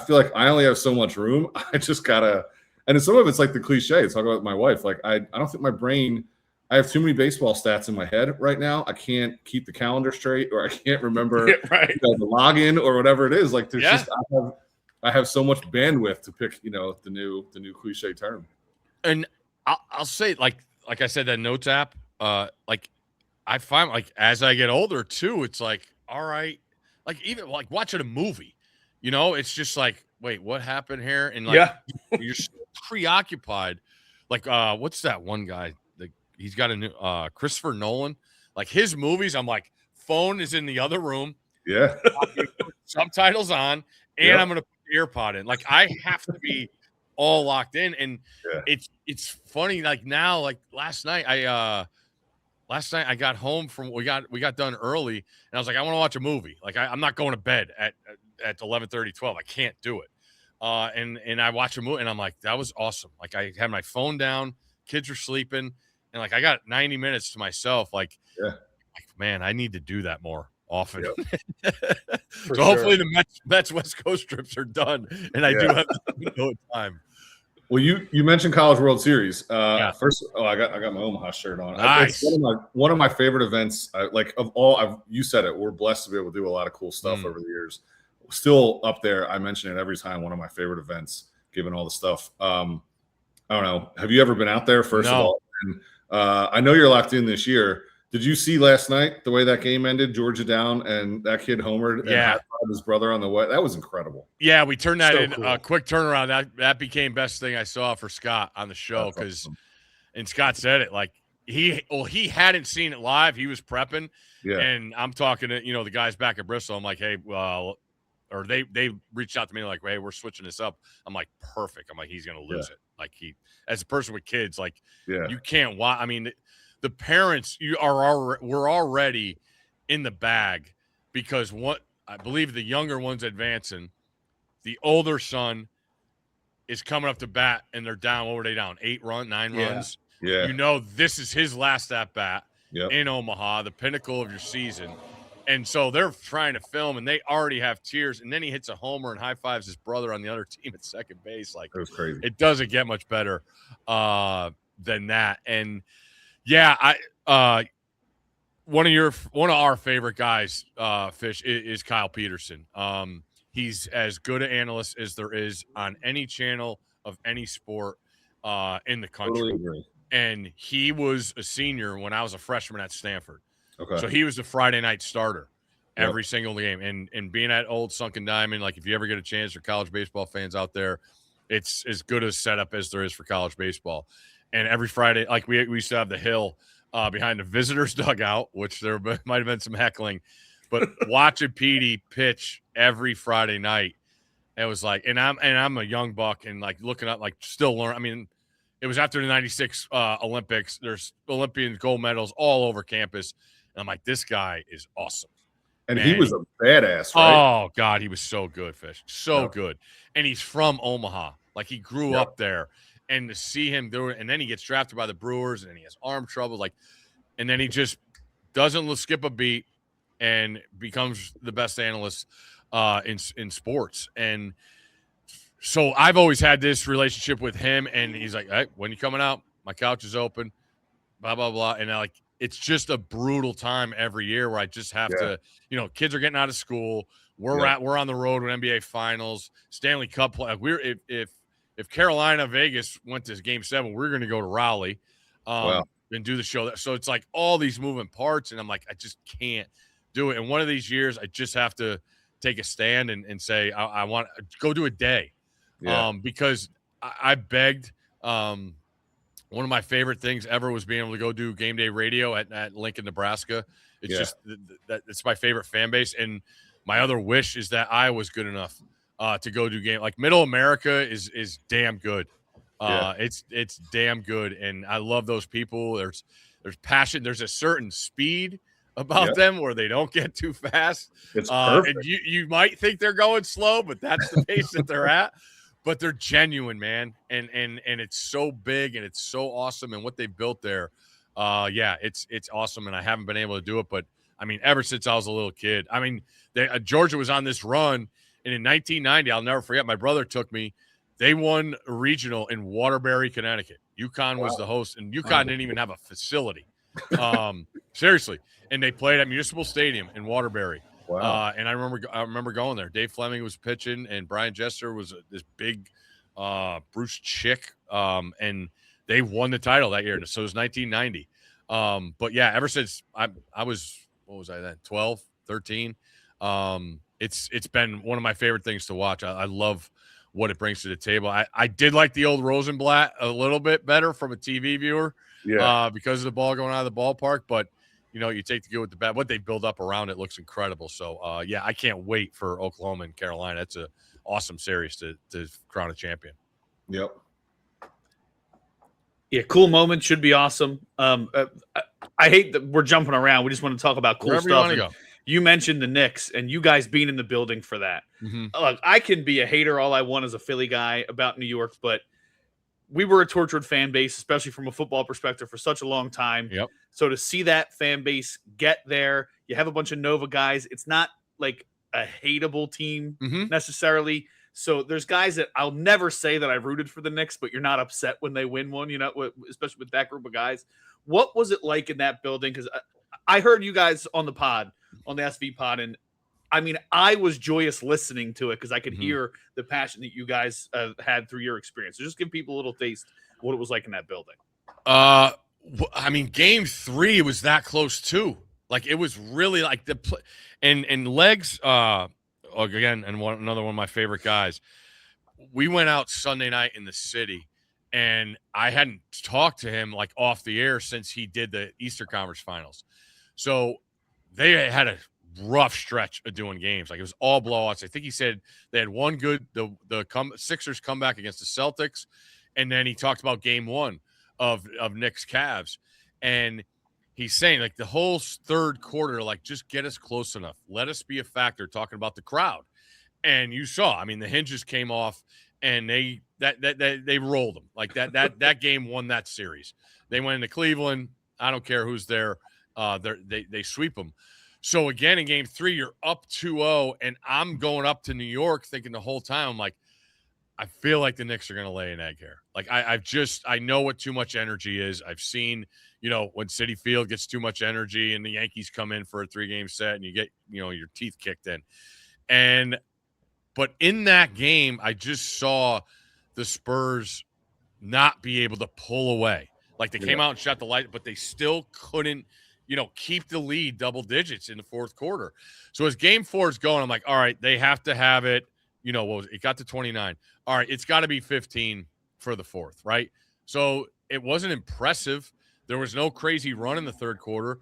feel like I only have so much room. I just gotta, and some of it's like the cliche. Talk about my wife. Like, I don't think my brain. I have too many baseball stats in my head right now. I can't keep the calendar straight, or I can't remember the login or whatever it is. Like, there's just I have so much bandwidth to pick, the new cliche term. And I'll say, like I said, that notes app. Like, I find, like, as I get older too, it's like, all right, like, even like watching a movie, it's just like, wait, what happened here? And like, Yeah. you're so preoccupied. Like, what's that one guy? Like, he's got a new Christopher Nolan. Like his movies, I'm like, phone is in the other room. Yeah. Subtitles on, and I'm gonna put the earpod in. Like I have to be all locked in. And it's funny, like now, like last night I got home from we got done early, and I was like, I want to watch a movie. Like I'm not going to bed at 11:30, 12. I can't do it. And I watch a movie, and I'm like, that was awesome. Like I had my phone down, kids were sleeping, and like I got 90 minutes to myself. Like man, I need to do that more often. So hopefully the Mets West Coast trips are done, and I do have no time. Well, you mentioned College World Series. First, I got my Omaha shirt on. Nice. It's one of my favorite events. You said it. We're blessed to be able to do a lot of cool stuff over the years. Still up there. I mention it every time. One of my favorite events, given all the stuff. I don't know. Have you ever been out there? First of all, and, I know you're locked in this year. Did you see last night the way that game ended? Georgia down, and that kid homered. And high-fived his brother on the way. That was incredible. Yeah, we turned that in a quick turnaround. That became best thing I saw for Scott on the show because, and Scott said it like he hadn't seen it live. He was prepping, and I'm talking to the guys back at Bristol. I'm like, hey, well, or they reached out to me like, hey, we're switching this up. I'm like, perfect. I'm like, he's gonna lose it. Like as a person with kids, like you can't watch. I mean, the parents we're already in the bag because I believe the younger one's advancing. The older son is coming up to bat, and they're down. What were they down? 9 runs. Yeah. This is his last at bat in Omaha, the pinnacle of your season. And so they're trying to film, and they already have tears. And then he hits a homer and high fives his brother on the other team at second base. Like, that was crazy. It doesn't get much better than that. And one of our favorite guys, Fish, is Kyle Peterson. He's as good an analyst as there is on any channel of any sport in the country. Totally agree. And he was a senior when I was a freshman at Stanford. Okay. So he was the Friday night starter every single game. And being at Old Sunken Diamond, like if you ever get a chance for college baseball fans out there, it's as good a setup as there is for college baseball. And every Friday, like we used to have the hill behind the visitors' dugout, which there might have been some heckling, but watching Petey pitch every Friday night, it was like, and I'm a young buck and like looking up, like still learn. I mean, it was after the '96 Olympics. There's Olympian gold medals all over campus, and I'm like, this guy is awesome. And he was a badass, right? Oh God, he was so good, Fish, so good. And he's from Omaha, like he grew up there. And to see him do it, and then he gets drafted by the Brewers, and then he has arm trouble, like, and then he just doesn't skip a beat and becomes the best analyst in sports. And so I've always had this relationship with him, and he's like, hey, when you coming out? My couch is open, blah, blah, blah. And like, it's just a brutal time every year where I just have to, kids are getting out of school. We're on the road with NBA Finals, Stanley Cup play. Like if Carolina, Vegas went to Game 7, we're going to go to Raleigh and do the show. So it's like all these moving parts, and I'm like, I just can't do it. And one of these years, I just have to take a stand and say, I want to go do a day because I begged. One of my favorite things ever was being able to go do game day radio at Lincoln, Nebraska. It's just it's my favorite fan base. And my other wish is that I was good enough to go do game. Like Middle America is damn good. It's damn good. And I love those people. There's passion. There's a certain speed about them where they don't get too fast. It's perfect. And you might think they're going slow, but that's the pace that they're at. But they're genuine, man. And it's so big and it's so awesome. And what they've built there, it's awesome. And I haven't been able to do it. But, I mean, ever since I was a little kid. I mean, Georgia was on this run. And in 1990, I'll never forget, my brother took me. They won a regional in Waterbury, Connecticut. UConn was the host, and UConn didn't even have a facility. Seriously. And they played at Municipal Stadium in Waterbury. Wow. And I remember going there. Dave Fleming was pitching, and Brian Jester was this big Bruce Chick. And they won the title that year. So it was 1990. But yeah, ever since I was, what was I then? 12, 13. It's been one of my favorite things to watch. I love what it brings to the table. I did like the old Rosenblatt a little bit better from a TV viewer, because of the ball going out of the ballpark. But you take the good with the bad. What they build up around it looks incredible. So I can't wait for Oklahoma and Carolina. It's a awesome series to crown a champion. Yep. Yeah, cool moment, should be awesome. I hate that we're jumping around. We just want to talk about cool Wherever stuff. You mentioned the Knicks, and you guys being in the building for that. Mm-hmm. Look, I can be a hater all I want as a Philly guy about New York, but we were a tortured fan base, especially from a football perspective, for such a long time. Yep. So to see that fan base get there, you have a bunch of Nova guys. It's not like a hateable team necessarily. So there's guys that I'll never say that I rooted for the Knicks, but you're not upset when they win one, especially with that group of guys. What was it like in that building? Because I heard you guys on the pod, on the SV pod, and I mean, I was joyous listening to it because I could hear the passion that you guys had through your experience. So just give people a little taste of what it was like in that building. I mean, game 3 was that close too. Like it was really like and Legs. Again, and another one of my favorite guys. We went out Sunday night in the city, and I hadn't talked to him like off the air since he did the Easter Conference Finals. So they had a rough stretch of doing games. Like it was all blowouts. I think he said they had one good Sixers comeback against the Celtics, and then he talked about game 1 of Knicks Cavs, and he's saying like the whole third quarter, like just get us close enough, let us be a factor. Talking about the crowd, and you saw, I mean, the hinges came off, and they rolled them like that game won that series. They went into Cleveland. I don't care who's there. They sweep them. So again, in game 3, you're up 2-0, and I'm going up to New York thinking the whole time, I'm like, I feel like the Knicks are going to lay an egg here. Like I know what too much energy is. I've seen, when Citi Field gets too much energy and the Yankees come in for a 3-game set and you get, your teeth kicked in. But in that game, I just saw the Spurs not be able to pull away. Like they came out and shot the light, but they still couldn't, keep the lead double digits in the fourth quarter. So as game 4 is going, I'm like, all right, they have to have it. It got to 29. All right, it's got to be 15 for the fourth, right? So it wasn't impressive. There was no crazy run in the third quarter,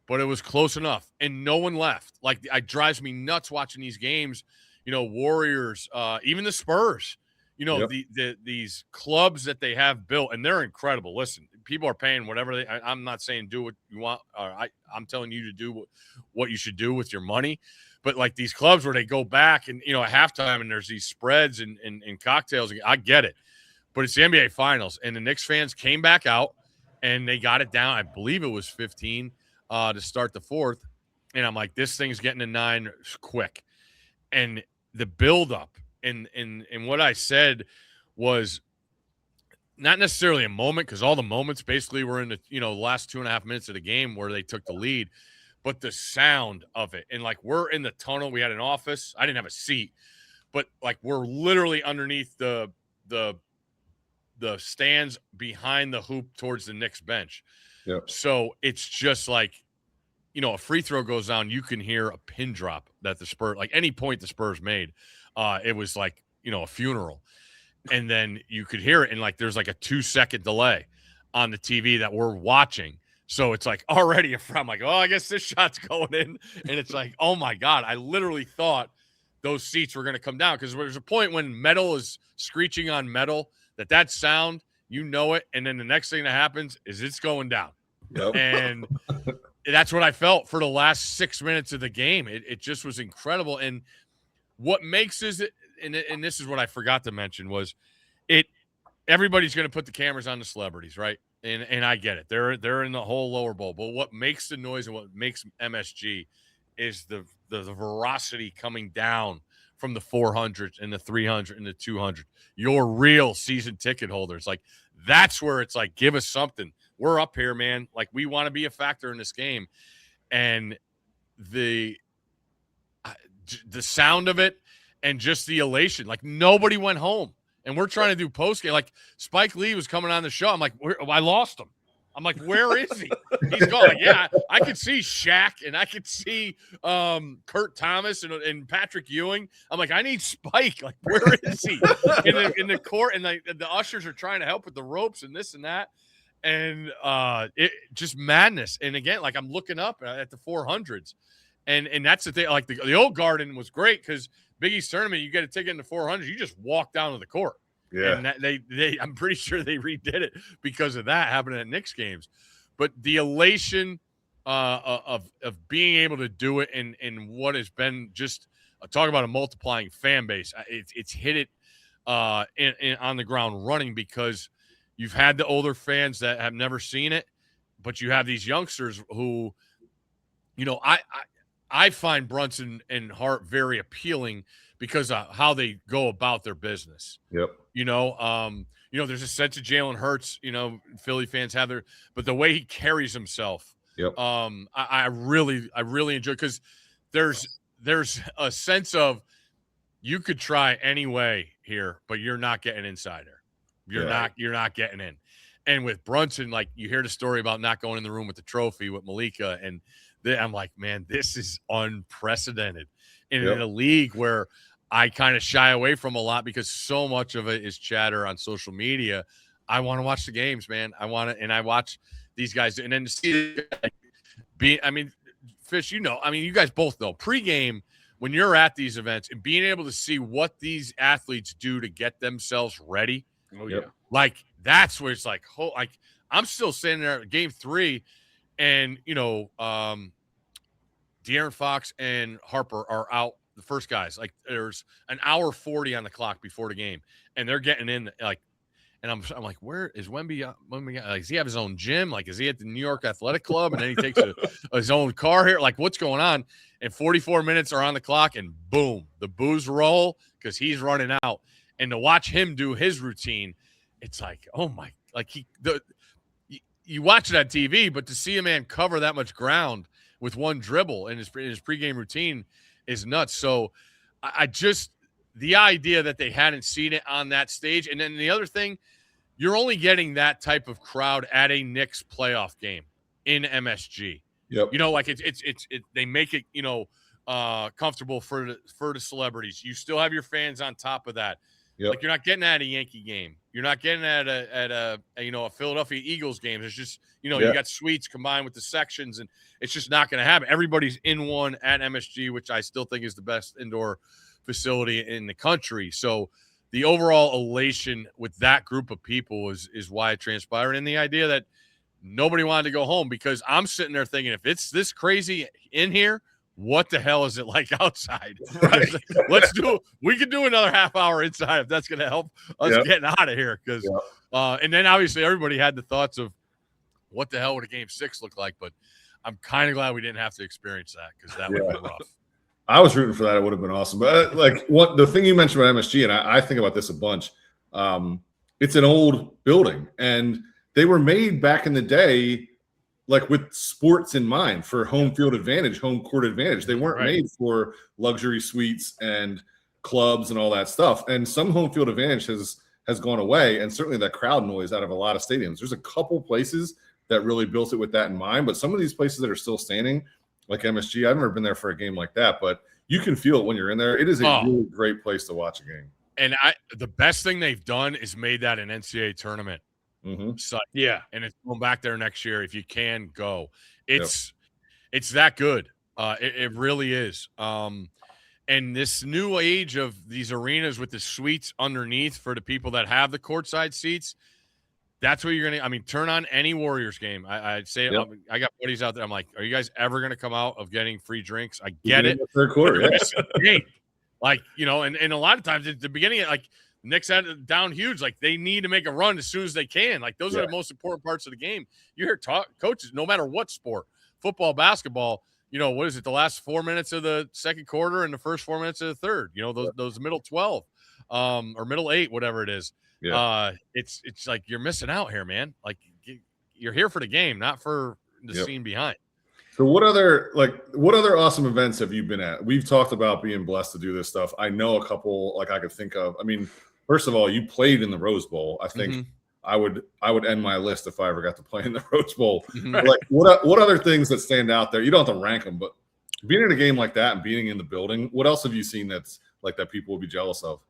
but it was close enough, and no one left. Like, it drives me nuts watching these games. Warriors, even the Spurs. These clubs that they have built, and they're incredible. Listen, people are paying whatever I'm not saying do what you want. I'm telling you to do what you should do with your money. But like these clubs where they go back and, at halftime and there's these spreads and cocktails, I get it. But it's the NBA Finals, and the Knicks fans came back out and they got it down. I believe it was 15 to start the fourth. And I'm like, this thing's getting to 9 quick. And the buildup and what I said was not necessarily a moment, because all the moments basically were in the last 2.5 minutes of the game where they took the lead. But the sound of it, and like we're in the tunnel, we had an office. I didn't have a seat, but like we're literally underneath the stands behind the hoop towards the Knicks bench. Yep. So it's just like, a free throw goes down, you can hear a pin drop that the Spurs, like any point the Spurs made, it was like, a funeral. And then you could hear it, and like there's like a 2-second delay on the TV that we're watching. So it's like already I'm like, oh, I guess this shot's going in. And it's like, oh my God, I literally thought those seats were going to come down, because there's a point when metal is screeching on metal, that sound, it. And then the next thing that happens is it's going down. Yep. And that's what I felt for the last 6 minutes of the game. It just was incredible. And what makes it, and this is what I forgot to mention, was everybody's going to put the cameras on the celebrities, right? And I get it. They're in the whole lower bowl. But what makes the noise and what makes MSG is the veracity coming down from the 400 and the 300 and the 200. Your real season ticket holders. Like, that's where it's like, give us something. We're up here, man. Like, we want to be a factor in this game. And the sound of it and just the elation. Like, nobody went home. And we're trying to do postgame. Like, Spike Lee was coming on the show. I'm like, I lost him. I'm like, where is he? He's gone. Like, yeah, I could see Shaq and I could see Kurt Thomas and Patrick Ewing. I'm like, I need Spike. Like, where is he? in the court, and the ushers are trying to help with the ropes and this and that. And it just madness. And again, like I'm looking up at the 400s. And that's the thing. Like the old Garden was great because Big East tournament, you get a ticket in the 400s, you just walk down to the court. Yeah, and they I'm pretty sure they redid it because of that happening at Knicks games. But the elation of being able to do it in what has been just talk about a multiplying fan base. It's hit it on the ground running because you've had the older fans that have never seen it, but you have these youngsters who, I find Brunson and Hart very appealing because of how they go about their business. Yep. There's a sense of Jalen Hurts, Philly fans have but the way he carries himself. Yep. I really enjoy because there's a sense of you could try any way here, but you're not getting inside there. You're not getting in. And with Brunson, like you hear the story about not going in the room with the trophy with Malika, and I'm like, man, this is unprecedented in a league where I kind of shy away from a lot because so much of it is chatter on social media. I want to watch the games, man. I watch these guys, and then to see Fish, you guys both know pregame when you're at these events and being able to see what these athletes do to get themselves ready. Oh yeah, like that's where it's like, I'm still sitting there at game 3, and De'Aaron Fox and Harper are out. The first guys, like there's an hour 40 on the clock before the game, and they're getting in and I'm like, where is Wemby? Like, does he have his own gym? Like, is he at the New York Athletic Club? And then he takes his own car here. Like, what's going on? And 44 minutes are on the clock, and boom, the boos roll because he's running out. And to watch him do his routine, it's like, oh my, like you watch it on TV, but to see a man cover that much ground with one dribble in his pregame routine is nuts. So the idea that they hadn't seen it on that stage. And then the other thing, you're only getting that type of crowd at a Knicks playoff game in MSG. Yep. They make it, comfortable for the celebrities. You still have your fans on top of that. Yep. Like you're not getting at a Yankee game. You're not getting at a Philadelphia Eagles game. It's just, you got suites combined with the sections, and it's just not going to happen. Everybody's in one at MSG, which I still think is the best indoor facility in the country. So the overall elation with that group of people is why it transpired. And the idea that nobody wanted to go home, because I'm sitting there thinking, if it's this crazy in here, what the hell is it like outside? Right. We could do another half hour inside if that's going to help us getting out of here. Because, and then obviously everybody had the thoughts of what the hell would a game 6 look like? But I'm kind of glad we didn't have to experience that, because that would have been rough. I was rooting for that. It would have been awesome. But the thing you mentioned about MSG, and I think about this a bunch. It's an old building, and they were made back in the day, like with sports in mind, for home field advantage, home court advantage. They weren't made for luxury suites and clubs and all that stuff. And some home field advantage has gone away, and certainly that crowd noise out of a lot of stadiums. There's a couple places that really built it with that in mind, but some of these places that are still standing, like MSG, I've never been there for a game like that, but you can feel it when you're in there. It is a really great place to watch a game. And the best thing they've done is made that an NCAA tournament. Mm-hmm. So, and it's going back there next year. If you can go, it's that good. It really is. And this new age of these arenas with the suites underneath for the people that have the courtside seats, that's what you're going to, turn on any Warriors game. I'd say, I got buddies out there. I'm like, are you guys ever going to come out of getting free drinks? I get it. Third quarter, Like, and a lot of times at the beginning, like, Knicks had it down huge. Like, they need to make a run as soon as they can. Like, those are the most important parts of the game. You hear coaches, no matter what sport, football, basketball, what is it, the last 4 minutes of the second quarter and the first 4 minutes of the third, those middle 12 or middle 8, whatever it is. It's like you're missing out here, man. Like, you're here for the game, not for the scene behind. So what other awesome events have you been at? We've talked about being blessed to do this stuff. I know a couple, like, I could think of. First of all, you played in the Rose Bowl. I think I would end my list if I ever got to play in the Rose Bowl. Like what other things that stand out there? You don't have to rank them, but being in a game like that and being in the building, what else have you seen that's like that people will be jealous of?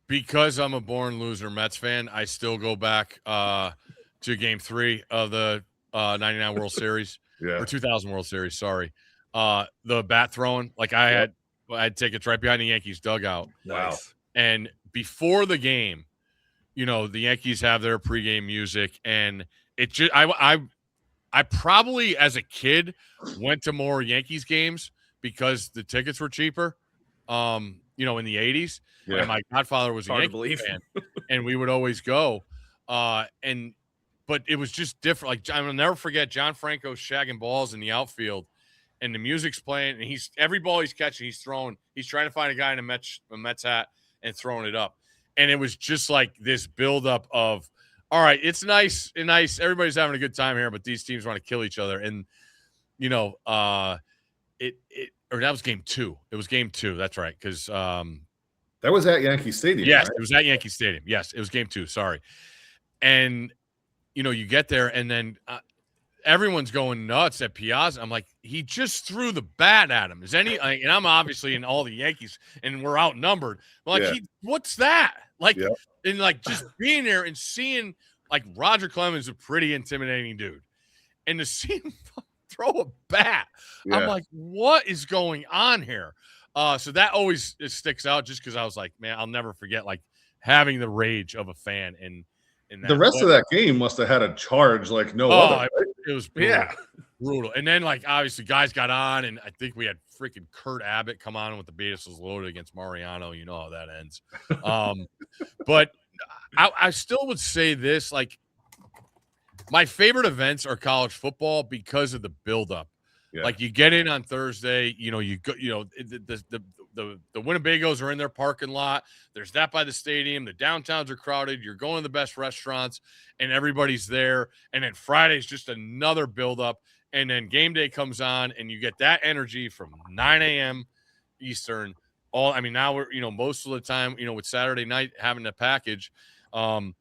Because I'm a born loser Mets fan, I still go back to Game 3 of the 99 World Series or 2000 World Series. Sorry, the bat throwing. Like I had tickets right behind the Yankees dugout. Wow. And before the game, the Yankees have their pregame music, and it just I probably as a kid went to more Yankees games because the tickets were cheaper. In the 80s. Yeah. And my godfather was a Yankees fan, and we would always go. But it was just different. Like I'll never forget John Franco shagging balls in the outfield, and the music's playing, and every ball he's catching, he's trying to find a guy in a Mets hat and throwing it up. And it was just like this buildup of, all right, it's nice. Everybody's having a good time here, but these teams want to kill each other. And or that was Game 2. It was Game 2. That's right. Because that was at Yankee Stadium. Yes, right? It was at Yankee Stadium. Yes, it was Game 2. Sorry. And you get there, and then everyone's going nuts at Piazza. I'm like, he just threw the bat at him. And I'm obviously in all the Yankees, and we're outnumbered. I'm like, what's that? Like, and like just being there and seeing like Roger Clemens, a pretty intimidating dude, and to see him throw a bat, I'm like, what is going on here? So that always sticks out, just because I was like, man, I'll never forget like having the rage of a fan. And the rest of that game must have had a charge like no other. Right? It was brutal. And then like obviously guys got on, and I think we had freaking Kurt Abbott come on with the bases loaded against Mariano. You know how that ends. But I still would say this, like my favorite events are college football because of the buildup. Yeah. Like you get in on Thursday, you go, the Winnebagos are in their parking lot. There's that by the stadium. The downtowns are crowded. You're going to the best restaurants, and everybody's there. And then Friday's just another buildup. And then game day comes on, and you get that energy from 9 a.m. Eastern. Now we're, most of the time, with Saturday night having the package, the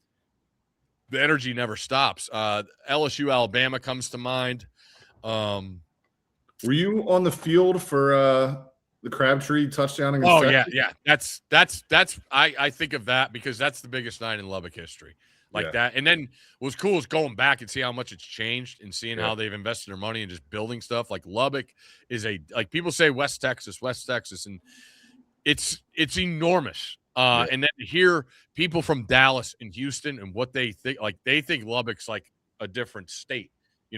energy never stops. LSU Alabama comes to mind. Were you on the field for the Crabtree touchdown against Texas? Yeah. That's I think of that because that's the biggest night in Lubbock history. That. And then what was cool is going back and see how much it's changed and seeing how they've invested their money and just building stuff. Like Lubbock is people say West Texas, and it's enormous. And then to hear people from Dallas and Houston and what they think, like they think Lubbock's like a different state,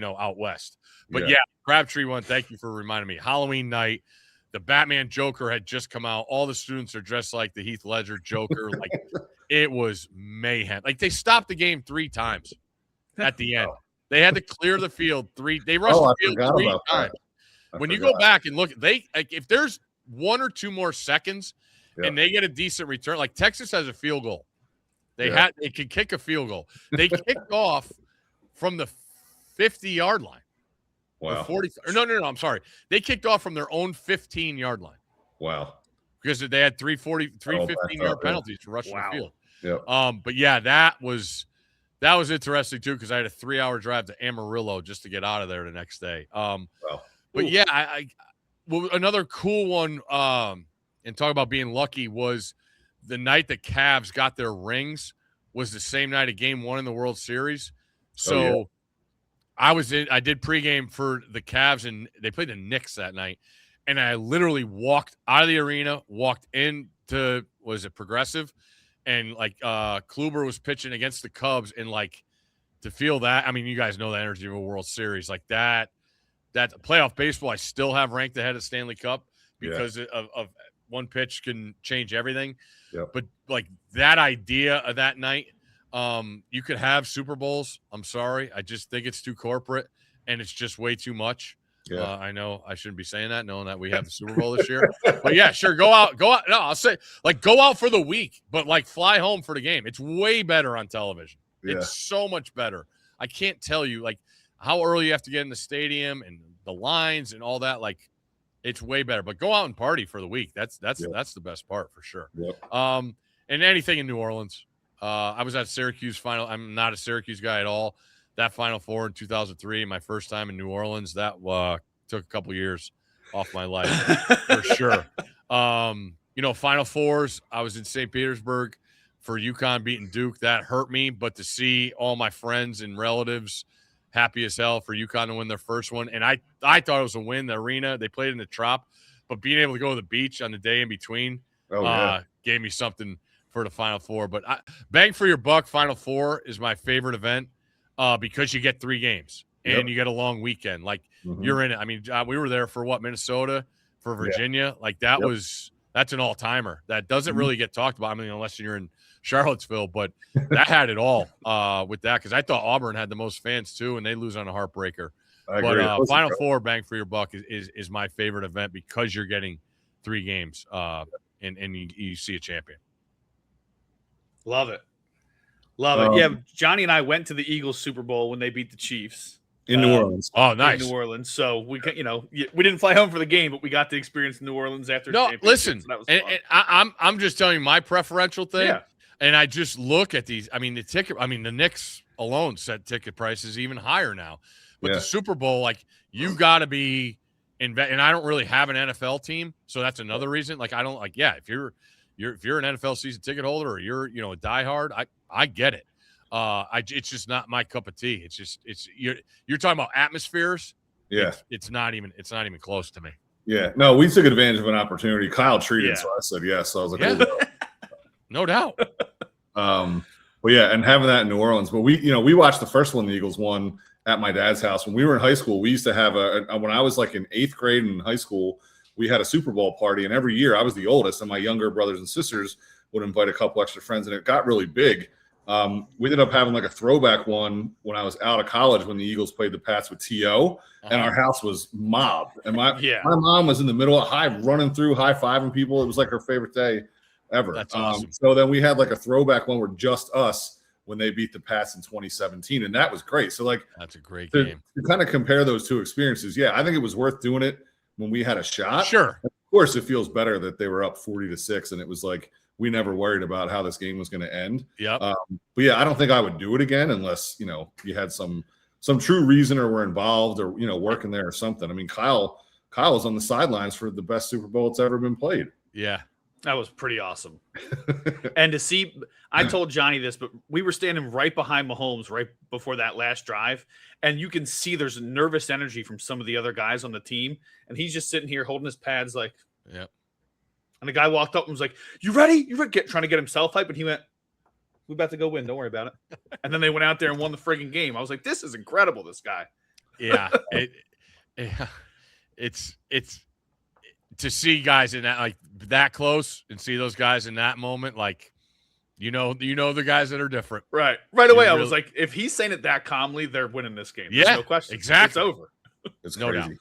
out west. But Crabtree one, thank you for reminding me. Halloween night, the Batman Joker had just come out. All the students are dressed like the Heath Ledger Joker. Like it was mayhem. Like they stopped the game 3 times at the end. They had to clear the field 3. They rushed the field 3 times. When you go back and look, if there's 1 or 2 more seconds and they get a decent return, like Texas has a field goal. They can kick a field goal. They kicked off from the 50-yard line. Wow. 40. No, I'm sorry. They kicked off from their own 15-yard line. Wow. Because they had 3 15-yard penalties to rush the field. Yep. But that was interesting too, because I had a 3-hour drive to Amarillo just to get out of there the next day. But another cool one, and talk about being lucky, was the night the Cavs got their rings was the same night of Game 1 in the World Series. So I did pregame for the Cavs, and they played the Knicks that night. And I literally walked out of the arena, walked into, was it Progressive? And like Kluber was pitching against the Cubs, and like to feel that, you guys know the energy of a World Series. Like that playoff baseball, I still have ranked ahead of Stanley Cup because of one pitch can change everything. Yep. But like that idea of that night, you could have Super Bowls. I'm sorry. I just think it's too corporate and it's just way too much. Yeah. I know I shouldn't be saying that, knowing that we have the Super Bowl this year. But yeah, sure. Go out. No, I'll say like go out for the week, but like fly home for the game. It's way better on television. Yeah. It's so much better. I can't tell you like how early you have to get in the stadium and the lines and all that. Like it's way better. But go out and party for the week. That's the best part for sure. Yep. And anything in New Orleans. I was at Syracuse final. I'm not a Syracuse guy at all. That Final Four in 2003, my first time in New Orleans, that took a couple years off my life for sure. Final Fours, I was in St. Petersburg for UConn beating Duke. That hurt me, but to see all my friends and relatives happy as hell for UConn to win their first one, and I thought it was a win. The arena, they played in the Trop, but being able to go to the beach on the day in between gave me something for the Final Four. But bang for your buck, Final Four is my favorite event because you get 3 games and you get a long weekend. Like you're in it. I mean, we were there for Minnesota, for Virginia. Like that's an all-timer. That doesn't really get talked about. I mean, unless you're in Charlottesville, but that had it all with that, because I thought Auburn had the most fans too, and they lose on a heartbreaker. But Final Four, bang for your buck, is my favorite event because you're getting 3 games and you see a champion. Love it. Yeah, Johnny and I went to the Eagles Super Bowl when they beat the Chiefs in New Orleans. Oh, nice. In New Orleans. So we didn't fly home for the game, but we got to experience New Orleans after. No, listen, so that was fun. I'm just telling you my preferential thing. Yeah. And I just look at these. I mean, the Knicks alone set ticket prices even higher now. But the Super Bowl, like, you got to be and I don't really have an NFL team, so that's another reason. Like, I don't like. Yeah, if you're an NFL season ticket holder or you're a diehard, I get it. It's just not my cup of tea. You're talking about atmospheres. Yeah, it's not even close to me. Yeah, no, we took advantage of an opportunity. Kyle treated, so I said yes. So I was like, no doubt. But yeah, and having that in New Orleans. But we watched the first one the Eagles won at my dad's house when we were in high school. We used to have when I was like in 8th grade in high school, we had a Super Bowl party, and every year I was the oldest, and my younger brothers and sisters would invite a couple extra friends, and it got really big. We ended up having like a throwback one when I was out of college when the Eagles played the Pats with T.O., and our house was mobbed. And my mom was in the middle of running through, high-fiving people. It was like her favorite day ever. That's awesome. So then we had like a throwback one where just us when they beat the Pats in 2017, and that was great. So like that's a great game. To kind of compare those two experiences, I think it was worth doing it when we had a shot. Sure. Of course, it feels better that they were up 40-6, and it was like we never worried about how this game was going to end. Yeah. But yeah, I don't think I would do it again unless you had some true reason or were involved or working there or something. I mean, Kyle was on the sidelines for the best Super Bowl it's ever been played. Yeah. That was pretty awesome. And to see, I told Johnny this, but we were standing right behind Mahomes right before that last drive, and you can see there's nervous energy from some of the other guys on the team, and he's just sitting here holding his pads like, yep. And the guy walked up and was like, "You ready? You ready?" Trying to get himself hyped, and he went, "We're about to go win. Don't worry about it." And then they went out there and won the friggin' game. I was like, "This is incredible, this guy." Yeah, it's to see guys in that like that close and see those guys in that moment, like the guys that are different. Right away. I was like, if he's saying it that calmly, they're winning this game. There's no question. Exactly. It's over. It's crazy.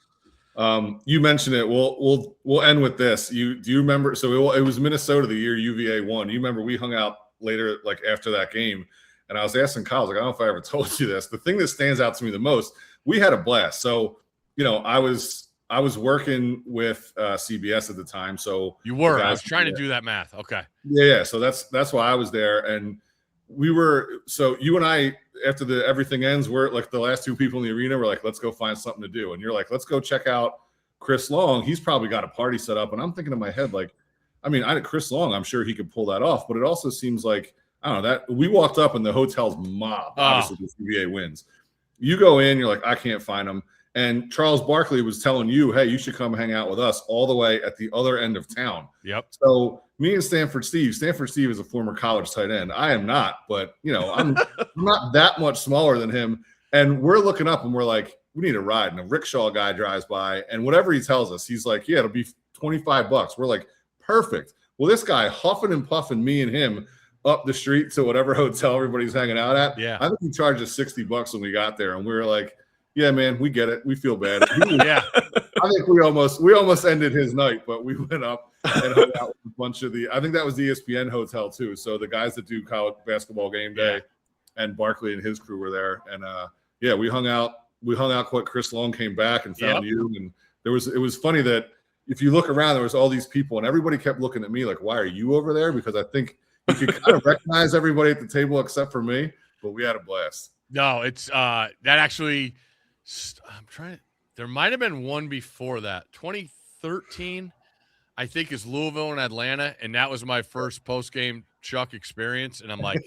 You mentioned it. We'll end with this. Do you remember? So it was Minnesota the year UVA won. You remember we hung out later, like after that game, and I was asking Kyle, like, I don't know if I ever told you this. The thing that stands out to me the most, we had a blast. So I was working with CBS at the time. So you were. I was trying to do that math. Okay. Yeah. So that's why I was there, and we were. So you and I, after everything ends, we're like the last 2 people in the arena. We're like, let's go find something to do. And you're like, let's go check out Chris Long. He's probably got a party set up. And I'm thinking in my head, like, I mean, Chris Long, I'm sure he could pull that off. But it also seems like, I don't know, that we walked up and the hotel's mobbed. Obviously, the CBA wins. You go in, you're like, I can't find him. And Charles Barkley was telling you, hey, you should come hang out with us all the way at the other end of town. Yep. So me and Stanford Steve is a former college tight end. I am not, but I'm not that much smaller than him. And we're looking up and we're like, we need a ride. And a rickshaw guy drives by, and whatever he tells us, he's like, yeah, it'll be $25. We're like, perfect. Well, this guy huffing and puffing me and him up the street to whatever hotel everybody's hanging out at. Yeah. I think he charged us $60 when we got there, and we were like, yeah, man, we get it. We feel bad. Yeah. I think we almost ended his night, but we went up and hung out with a bunch of I think that was the ESPN hotel too. So the guys that do college basketball game day and Barkley and his crew were there. And we hung out quite. Chris Long came back and found you. And it was funny that if you look around, there was all these people and everybody kept looking at me like, why are you over there? Because I think You could kind of recognize everybody at the table except for me, but we had a blast. No, it's that actually. I'm trying. There might have been one before that. 2013, I think, is Louisville and Atlanta, and that was my first post-game Chuck experience. And I'm like,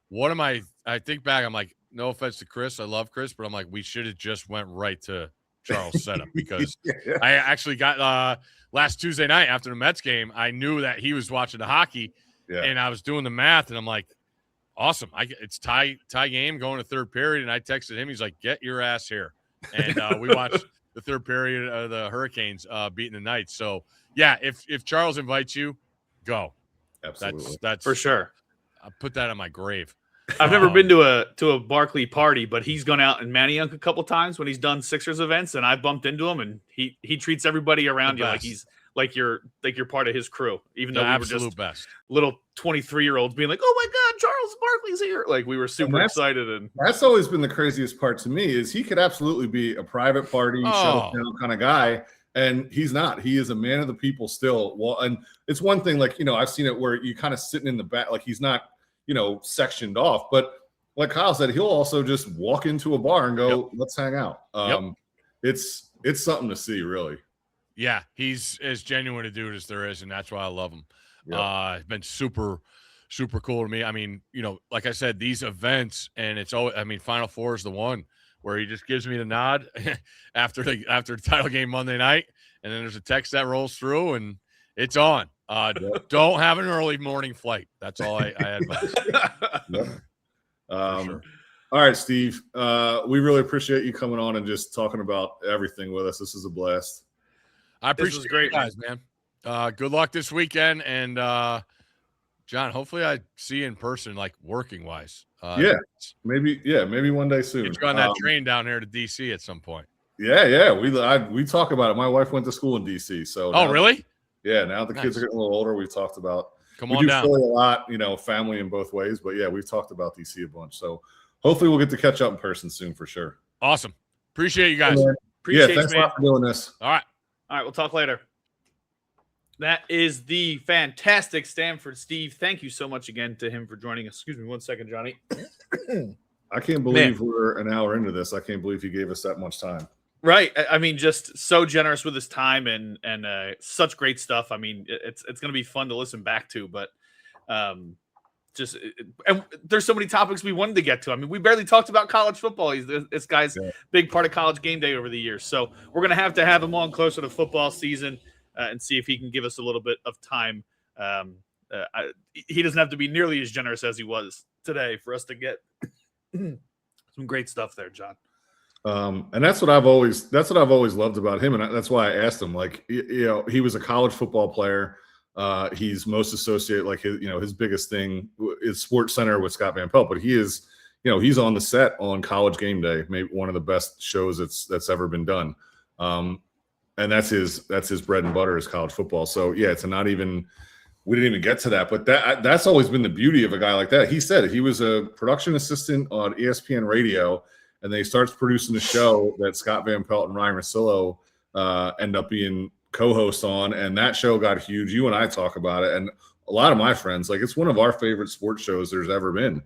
what am I? I think back, I'm like, no offense to Chris, I love Chris, but I'm like, we should have just went right to Charles' setup because I actually got last Tuesday night after the Mets game, I knew that he was watching the hockey, and I was doing the math, and I'm like, awesome. It's tie game going to third period, and I texted him. He's like, get your ass here. And we watched the third period of the Hurricanes beating the Knights. So, yeah, if Charles invites you, go. Absolutely. That's for sure. I'll put that on my grave. I've never been to a Barkley party, but he's gone out in Manayunk a couple times when he's done Sixers events, and I bumped into him, and he treats everybody around you like he's like you're part of his crew, even though we were just best little 23-year-olds being like, "Oh my God, Charles Barkley's here!" Like we were super excited. And that's always been the craziest part to me is he could absolutely be a private party, shut down kind of guy. And he's not. He is a man of the people still. Well, and it's one thing, like, I've seen it where you kind of sitting in the back, like he's not, sectioned off. But like Kyle said, he'll also just walk into a bar and go, let's hang out. It's something to see, really. Yeah, he's as genuine a dude as there is, and that's why I love him. It's been super, super cool to me. I mean, like I said, these events, and it's always, Final Four is the one where he just gives me the nod after the title game Monday night, and then there's a text that rolls through, and it's on. Don't have an early morning flight. That's all I advise. Sure. All right, Steve. We really appreciate you coming on and just talking about everything with us. This is a blast. I appreciate it, great, guys, man. Good luck this weekend, and John, hopefully I see you in person, like working wise. Maybe one day soon. Get you on that train down here to DC at some point. Yeah. We talk about it. My wife went to school in DC, so. Oh, really? Yeah. Now the kids are getting a little older. We've talked about. We do Philly a lot, family in both ways. But yeah, we've talked about DC a bunch. So hopefully we'll get to catch up in person soon for sure. Awesome. Appreciate you guys. Thanks a lot for doing this. All right. We'll talk later. That is the fantastic Stanford Steve. Thank you so much again to him for joining us. Excuse me 1 second, Johnny. I can't believe we're an hour into this. I can't believe he gave us that much time. Right. Just so generous with his time and such great stuff. It's going to be fun to listen back to, but and there's so many topics we wanted to get to. We barely talked about college football. This guy's big part of College Game Day over the years. So we're going to have him on closer to football season and see if he can give us a little bit of time. He doesn't have to be nearly as generous as he was today for us to get some great stuff there, John. And that's what I've always loved about him, and that's why I asked him. Like, he was a college football player. He's most associated, like his biggest thing is Sports Center with Scott Van Pelt, but he is, he's on the set on College Game Day, maybe one of the best shows that's ever been done. And that's his bread and butter is college football. So yeah, we didn't even get to that, but that's always been the beauty of a guy like that. He said he was a production assistant on ESPN Radio, and then he starts producing the show that Scott Van Pelt and Ryan Russillo end up being co-hosts on, and that show got huge. You and I talk about it, and a lot of my friends, like, it's one of our favorite sports shows there's ever been.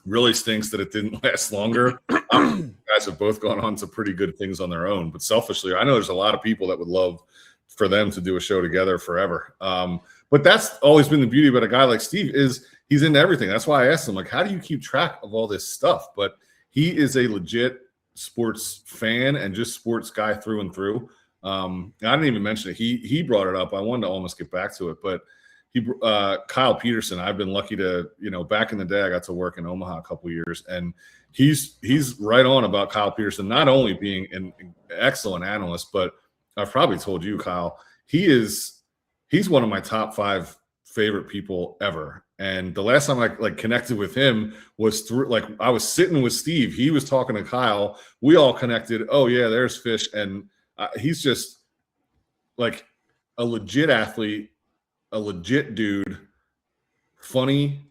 Really stinks that it didn't last longer. You guys have both gone on to pretty good things on their own, but selfishly, I know there's a lot of people that would love for them to do a show together forever. But that's always been the beauty about a guy like Steve is he's into everything. That's why I asked him, like, how do you keep track of all this stuff? But he is a legit sports fan and just sports guy through and through. I didn't even mention it. He brought it up. I wanted to almost get back to it, but Kyle Peterson, I've been lucky to, back in the day, I got to work in Omaha a couple of years, and he's right on about Kyle Peterson, not only being an excellent analyst, but I've probably told you, Kyle, he's one of my top 5 favorite people ever. And the last time I connected with him was through, I was sitting with Steve. He was talking to Kyle. We all connected. Oh yeah, there's Fish. And he's just like a legit athlete, a legit dude, funny,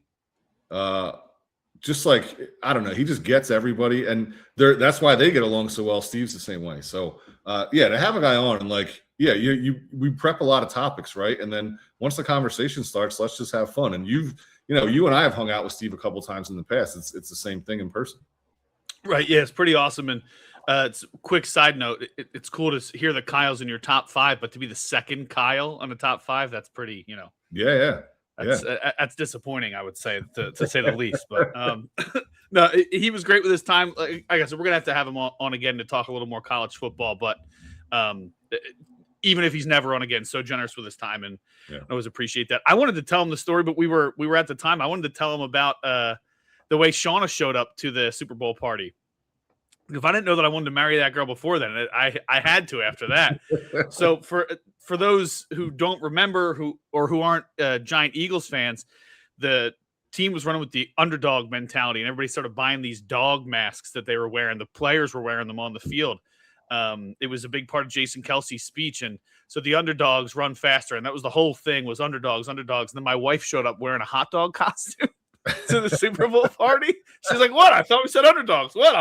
just like, I don't know, he just gets everybody, and that's why they get along so well. Steve's the same way. So to have a guy on and we prep a lot of topics, right? And then once the conversation starts, let's just have fun. And you and I have hung out with Steve a couple times in the past. It's the same thing in person. Right. Yeah, it's pretty awesome. And it's a quick side note. It's cool to hear the Kyles in your top 5, but to be the second Kyle on the top 5, that's pretty, That's disappointing, I would say, to say the least. But no, he was great with his time. Like I guess we're gonna have to have him on again to talk a little more college football. But even if he's never on again, so generous with his time, and I always appreciate that. I wanted to tell him the story, but we were at the time. I wanted to tell him about the way Shauna showed up to the Super Bowl party. If I didn't know that I wanted to marry that girl before then, I had to after that. So for those who don't remember who aren't giant Eagles fans, the team was running with the underdog mentality, and everybody started buying these dog masks that they were wearing. The players were wearing them on the field. It was a big part of Jason Kelsey's speech, and so the underdogs run faster, and that was the whole thing, was underdogs. And then my wife showed up wearing a hot dog costume to the Super Bowl party. She's like, "What? I thought we said underdogs. What?"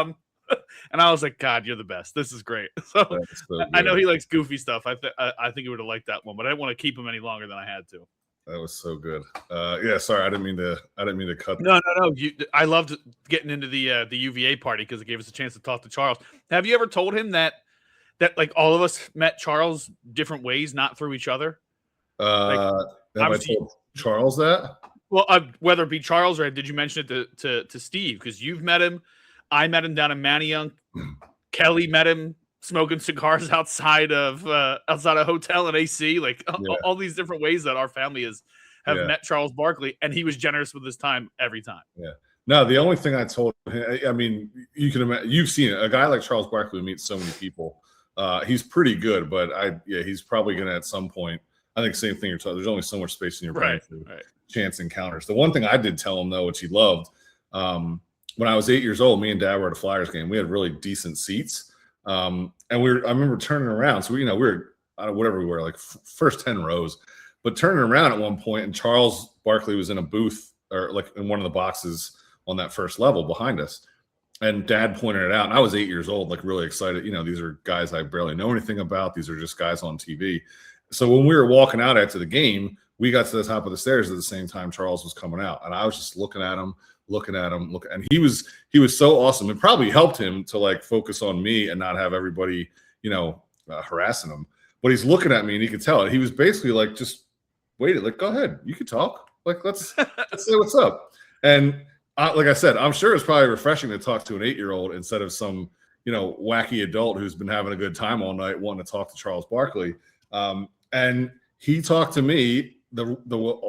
And I was like, "God, you're the best. This is great." So I know he likes goofy stuff. I think he would have liked that one, but I didn't want to keep him any longer than I had to. That was so good. Sorry, I didn't mean to cut. No. I loved getting into the UVA party because it gave us a chance to talk to Charles. Have you ever told him that like all of us met Charles different ways, not through each other? Have I told Charles that? Well, whether it be Charles or did you mention it to Steve? Because you've met him. I met him down in Manayunk. Kelly met him smoking cigars outside of a hotel in AC. Like all these different ways that our family have met Charles Barkley, and he was generous with his time every time. Yeah. No, the only thing I told him, I mean, you can imagine, you've seen it. A guy like Charles Barkley meets so many people. He's pretty good, but he's probably going to at some point. I think same thing you're talking. There's only so much space in your brain for chance encounters. The one thing I did tell him though, which he loved. When I was 8 years old, me and Dad were at a Flyers game. We had really decent seats, and I remember turning around. So we were whatever we were, like first 10 rows, but turning around at one point, and Charles Barkley was in a booth or like in one of the boxes on that first level behind us, and Dad pointed it out. And I was 8 years old, like really excited. These are guys I barely know anything about. These are just guys on TV. So when we were walking out after the game, we got to the top of the stairs at the same time Charles was coming out, and I was just looking at him, and he was so awesome. It probably helped him to like focus on me and not have everybody, harassing him. But he's looking at me, and he could tell it. He was basically like, just wait, like, go ahead, you can talk. Like, let's say what's up. And like I said, I'm sure it's probably refreshing to talk to an 8-year-old instead of some, wacky adult who's been having a good time all night wanting to talk to Charles Barkley. And he talked to me the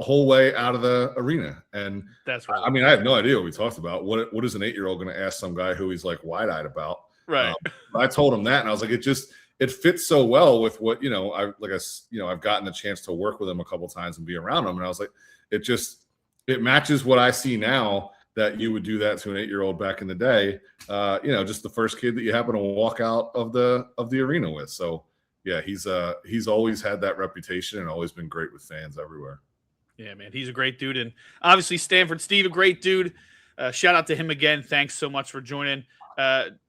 whole way out of the arena. And that's right. I mean, I have no idea what we talked about. What is an 8-year-old going to ask some guy who he's like wide-eyed about? Right. I told him that, and I was like, it fits so well with what, I've gotten the chance to work with him a couple times and be around him. And I was like, it matches what I see now, that you would do that to an 8-year-old back in the day. Just the first kid that you happen to walk out of the arena with. So yeah, he's always had that reputation and always been great with fans everywhere. Yeah, man, he's a great dude. And obviously Stanford Steve, a great dude. Shout out to him again. Thanks so much for joining.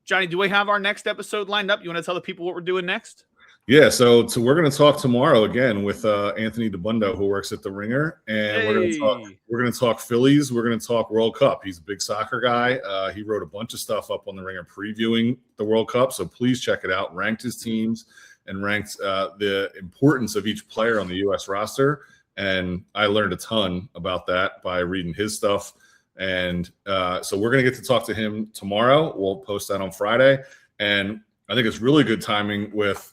Johnny, do we have our next episode lined up? You want to tell the people what we're doing next? Yeah, so we're going to talk tomorrow again with Anthony DeBundo, who works at the Ringer, and we're going to talk Phillies. We're going to talk World Cup. He's a big soccer guy. He wrote a bunch of stuff up on the Ringer previewing the World Cup, so please check it out. Ranked his teams and ranked the importance of each player on the U.S. roster, and I learned a ton about that by reading his stuff. And so we're going to get to talk to him tomorrow. We'll post that on Friday, and I think it's really good timing with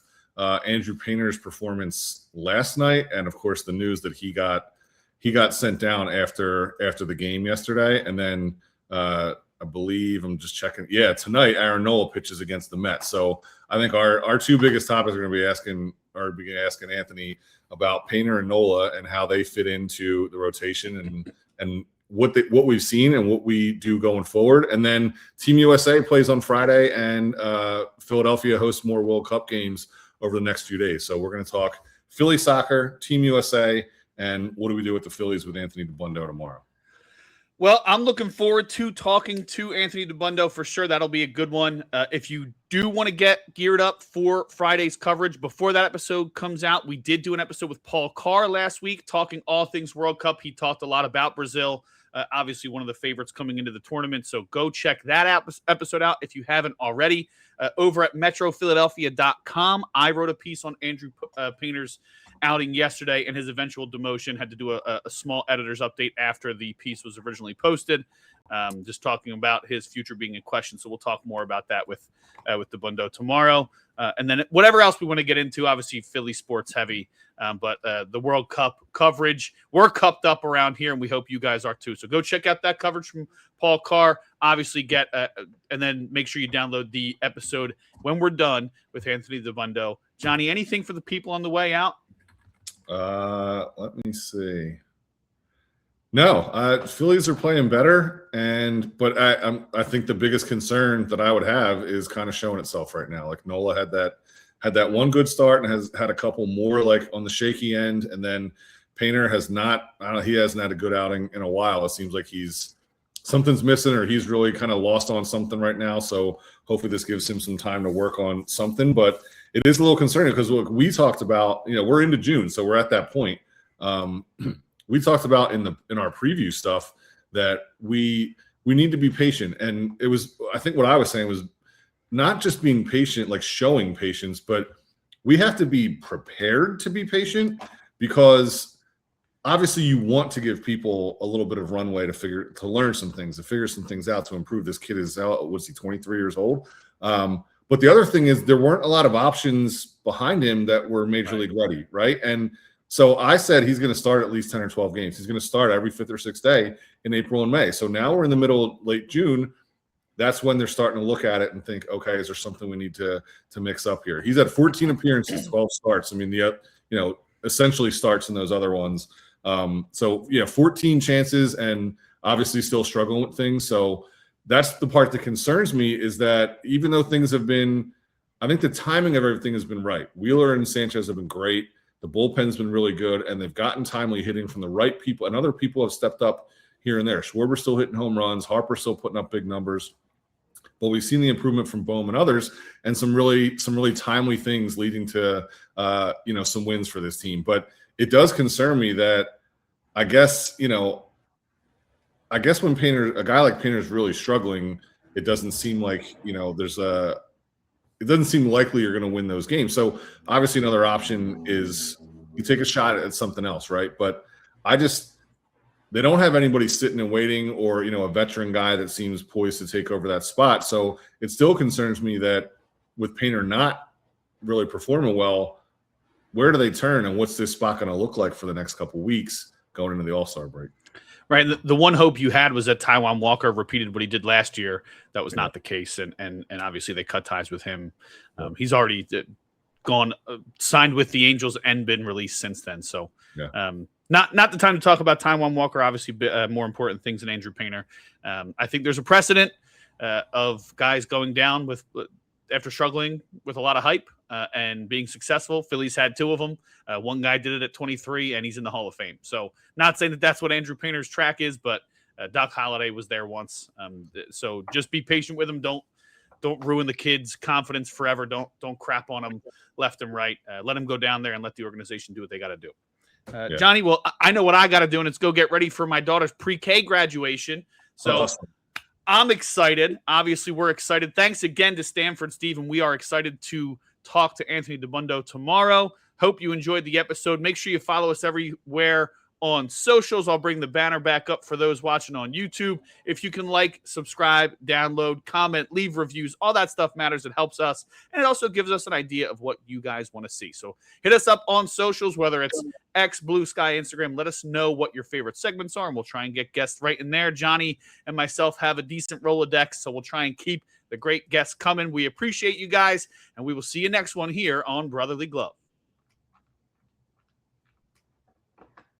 Andrew Painter's performance last night, and of course the news that he got sent down after the game yesterday. And then I believe, I'm just checking, tonight Aaron Nola pitches against the Mets. So I think our two biggest topics are going to be asking Anthony about Painter and Nola and how they fit into the rotation and what we've seen and what we do going forward. And then Team USA plays on Friday, and Philadelphia hosts more World Cup games over the next few days. So we're going to talk Philly soccer, Team USA, and what do we do with the Phillies with Anthony DeBundo tomorrow. Well, I'm looking forward to talking to Anthony DiBuono for sure. That'll be a good one. If you do want to get geared up for Friday's coverage, before that episode comes out, we did do an episode with Paul Carr last week talking all things World Cup. He talked a lot about Brazil, obviously one of the favorites coming into the tournament. So go check that episode out if you haven't already. Over at metrophiladelphia.com, I wrote a piece on Andrew Painter's outing yesterday and his eventual demotion. Had to do a small editor's update after the piece was originally posted, just talking about his future being in question. So we'll talk more about that with DiBuono tomorrow. And then whatever else we want to get into, obviously Philly sports heavy, but the World Cup coverage, we're cupped up around here, and we hope you guys are too. So go check out that coverage from Paul Carr. Obviously get, and then make sure you download the episode when we're done with Anthony DiBuono. Johnny, anything for the people on the way out? Let me see. No, Phillies are playing better, but I think the biggest concern that I would have is kind of showing itself right now. Like Nola had that one good start and has had a couple more like on the shaky end, and then Painter has not. He hasn't had a good outing in a while. It seems like something's missing, or he's really kind of lost on something right now. So hopefully this gives him some time to work on something, but it is a little concerning because look, we talked about, we're into June, so we're at that point. We talked about in our preview stuff that we need to be patient, and it was, I think what I was saying was not just being patient, like showing patience, but we have to be prepared to be patient, because obviously you want to give people a little bit of runway to learn some things, to figure some things out, to improve. This kid is out, was he 23 years old? But the other thing is there weren't a lot of options behind him that were major league ready, right? And so I said he's going to start at least 10 or 12 games. He's going to start every 5th or 6th day in April and May. So now we're in the middle, late June. That's when they're starting to look at it and think, okay, is there something we need to mix up here? He's had 14 appearances, 12 starts. I mean, essentially starts in those other ones. 14 chances, and obviously still struggling with things. So that's the part that concerns me, is that even though things have been, I think the timing of everything has been right. Wheeler and Sanchez have been great. The bullpen's been really good, and they've gotten timely hitting from the right people, and other people have stepped up here and there. Schwarber's still hitting home runs. Harper's still putting up big numbers. But we've seen the improvement from Bohm and others, and some really timely things leading to some wins for this team. But it does concern me that I guess when a guy like Painter is really struggling, it doesn't seem like it doesn't seem likely you're going to win those games. So obviously another option is you take a shot at something else, right? But they don't have anybody sitting and waiting, or a veteran guy that seems poised to take over that spot. So it still concerns me that with Painter not really performing well, where do they turn, and what's this spot going to look like for the next couple of weeks going into the All-Star break? Right. The one hope you had was that Taijuan Walker repeated what he did last year. That was not the case. And obviously they cut ties with him. He's already gone, signed with the Angels and been released since then. So not the time to talk about Taijuan Walker, obviously more important things than Andrew Painter. I think there's a precedent of guys going down after struggling with a lot of hype and being successful. Phillies had 2 of them. One guy did it at 23, and he's in the Hall of Fame. So not saying that that's what Andrew Painter's track is, but Doc Holliday was there once. So just be patient with him. Don't ruin the kid's confidence forever. Don't crap on him left and right. Let him go down there and let the organization do what they got to do. Johnny, well, I know what I got to do, and it's go get ready for my daughter's pre-K graduation. So awesome. I'm excited. Obviously, we're excited. Thanks again to Stanford Steve, and we are excited to talk to Anthony DiBuono tomorrow. Hope you enjoyed the episode. Make sure you follow us everywhere on socials. I'll bring the banner back up for those watching on YouTube. If you can like, subscribe, download, comment, leave reviews, all that stuff matters. It helps us, and it also gives us an idea of what you guys want to see. So hit us up on socials, whether it's X, Blue Sky, Instagram. Let us know what your favorite segments are, and we'll try and get guests right in there. Johnny and myself have a decent Rolodex, so we'll try and keep the great guests coming. We appreciate you guys, and we will see you next one here on Brotherly Glove.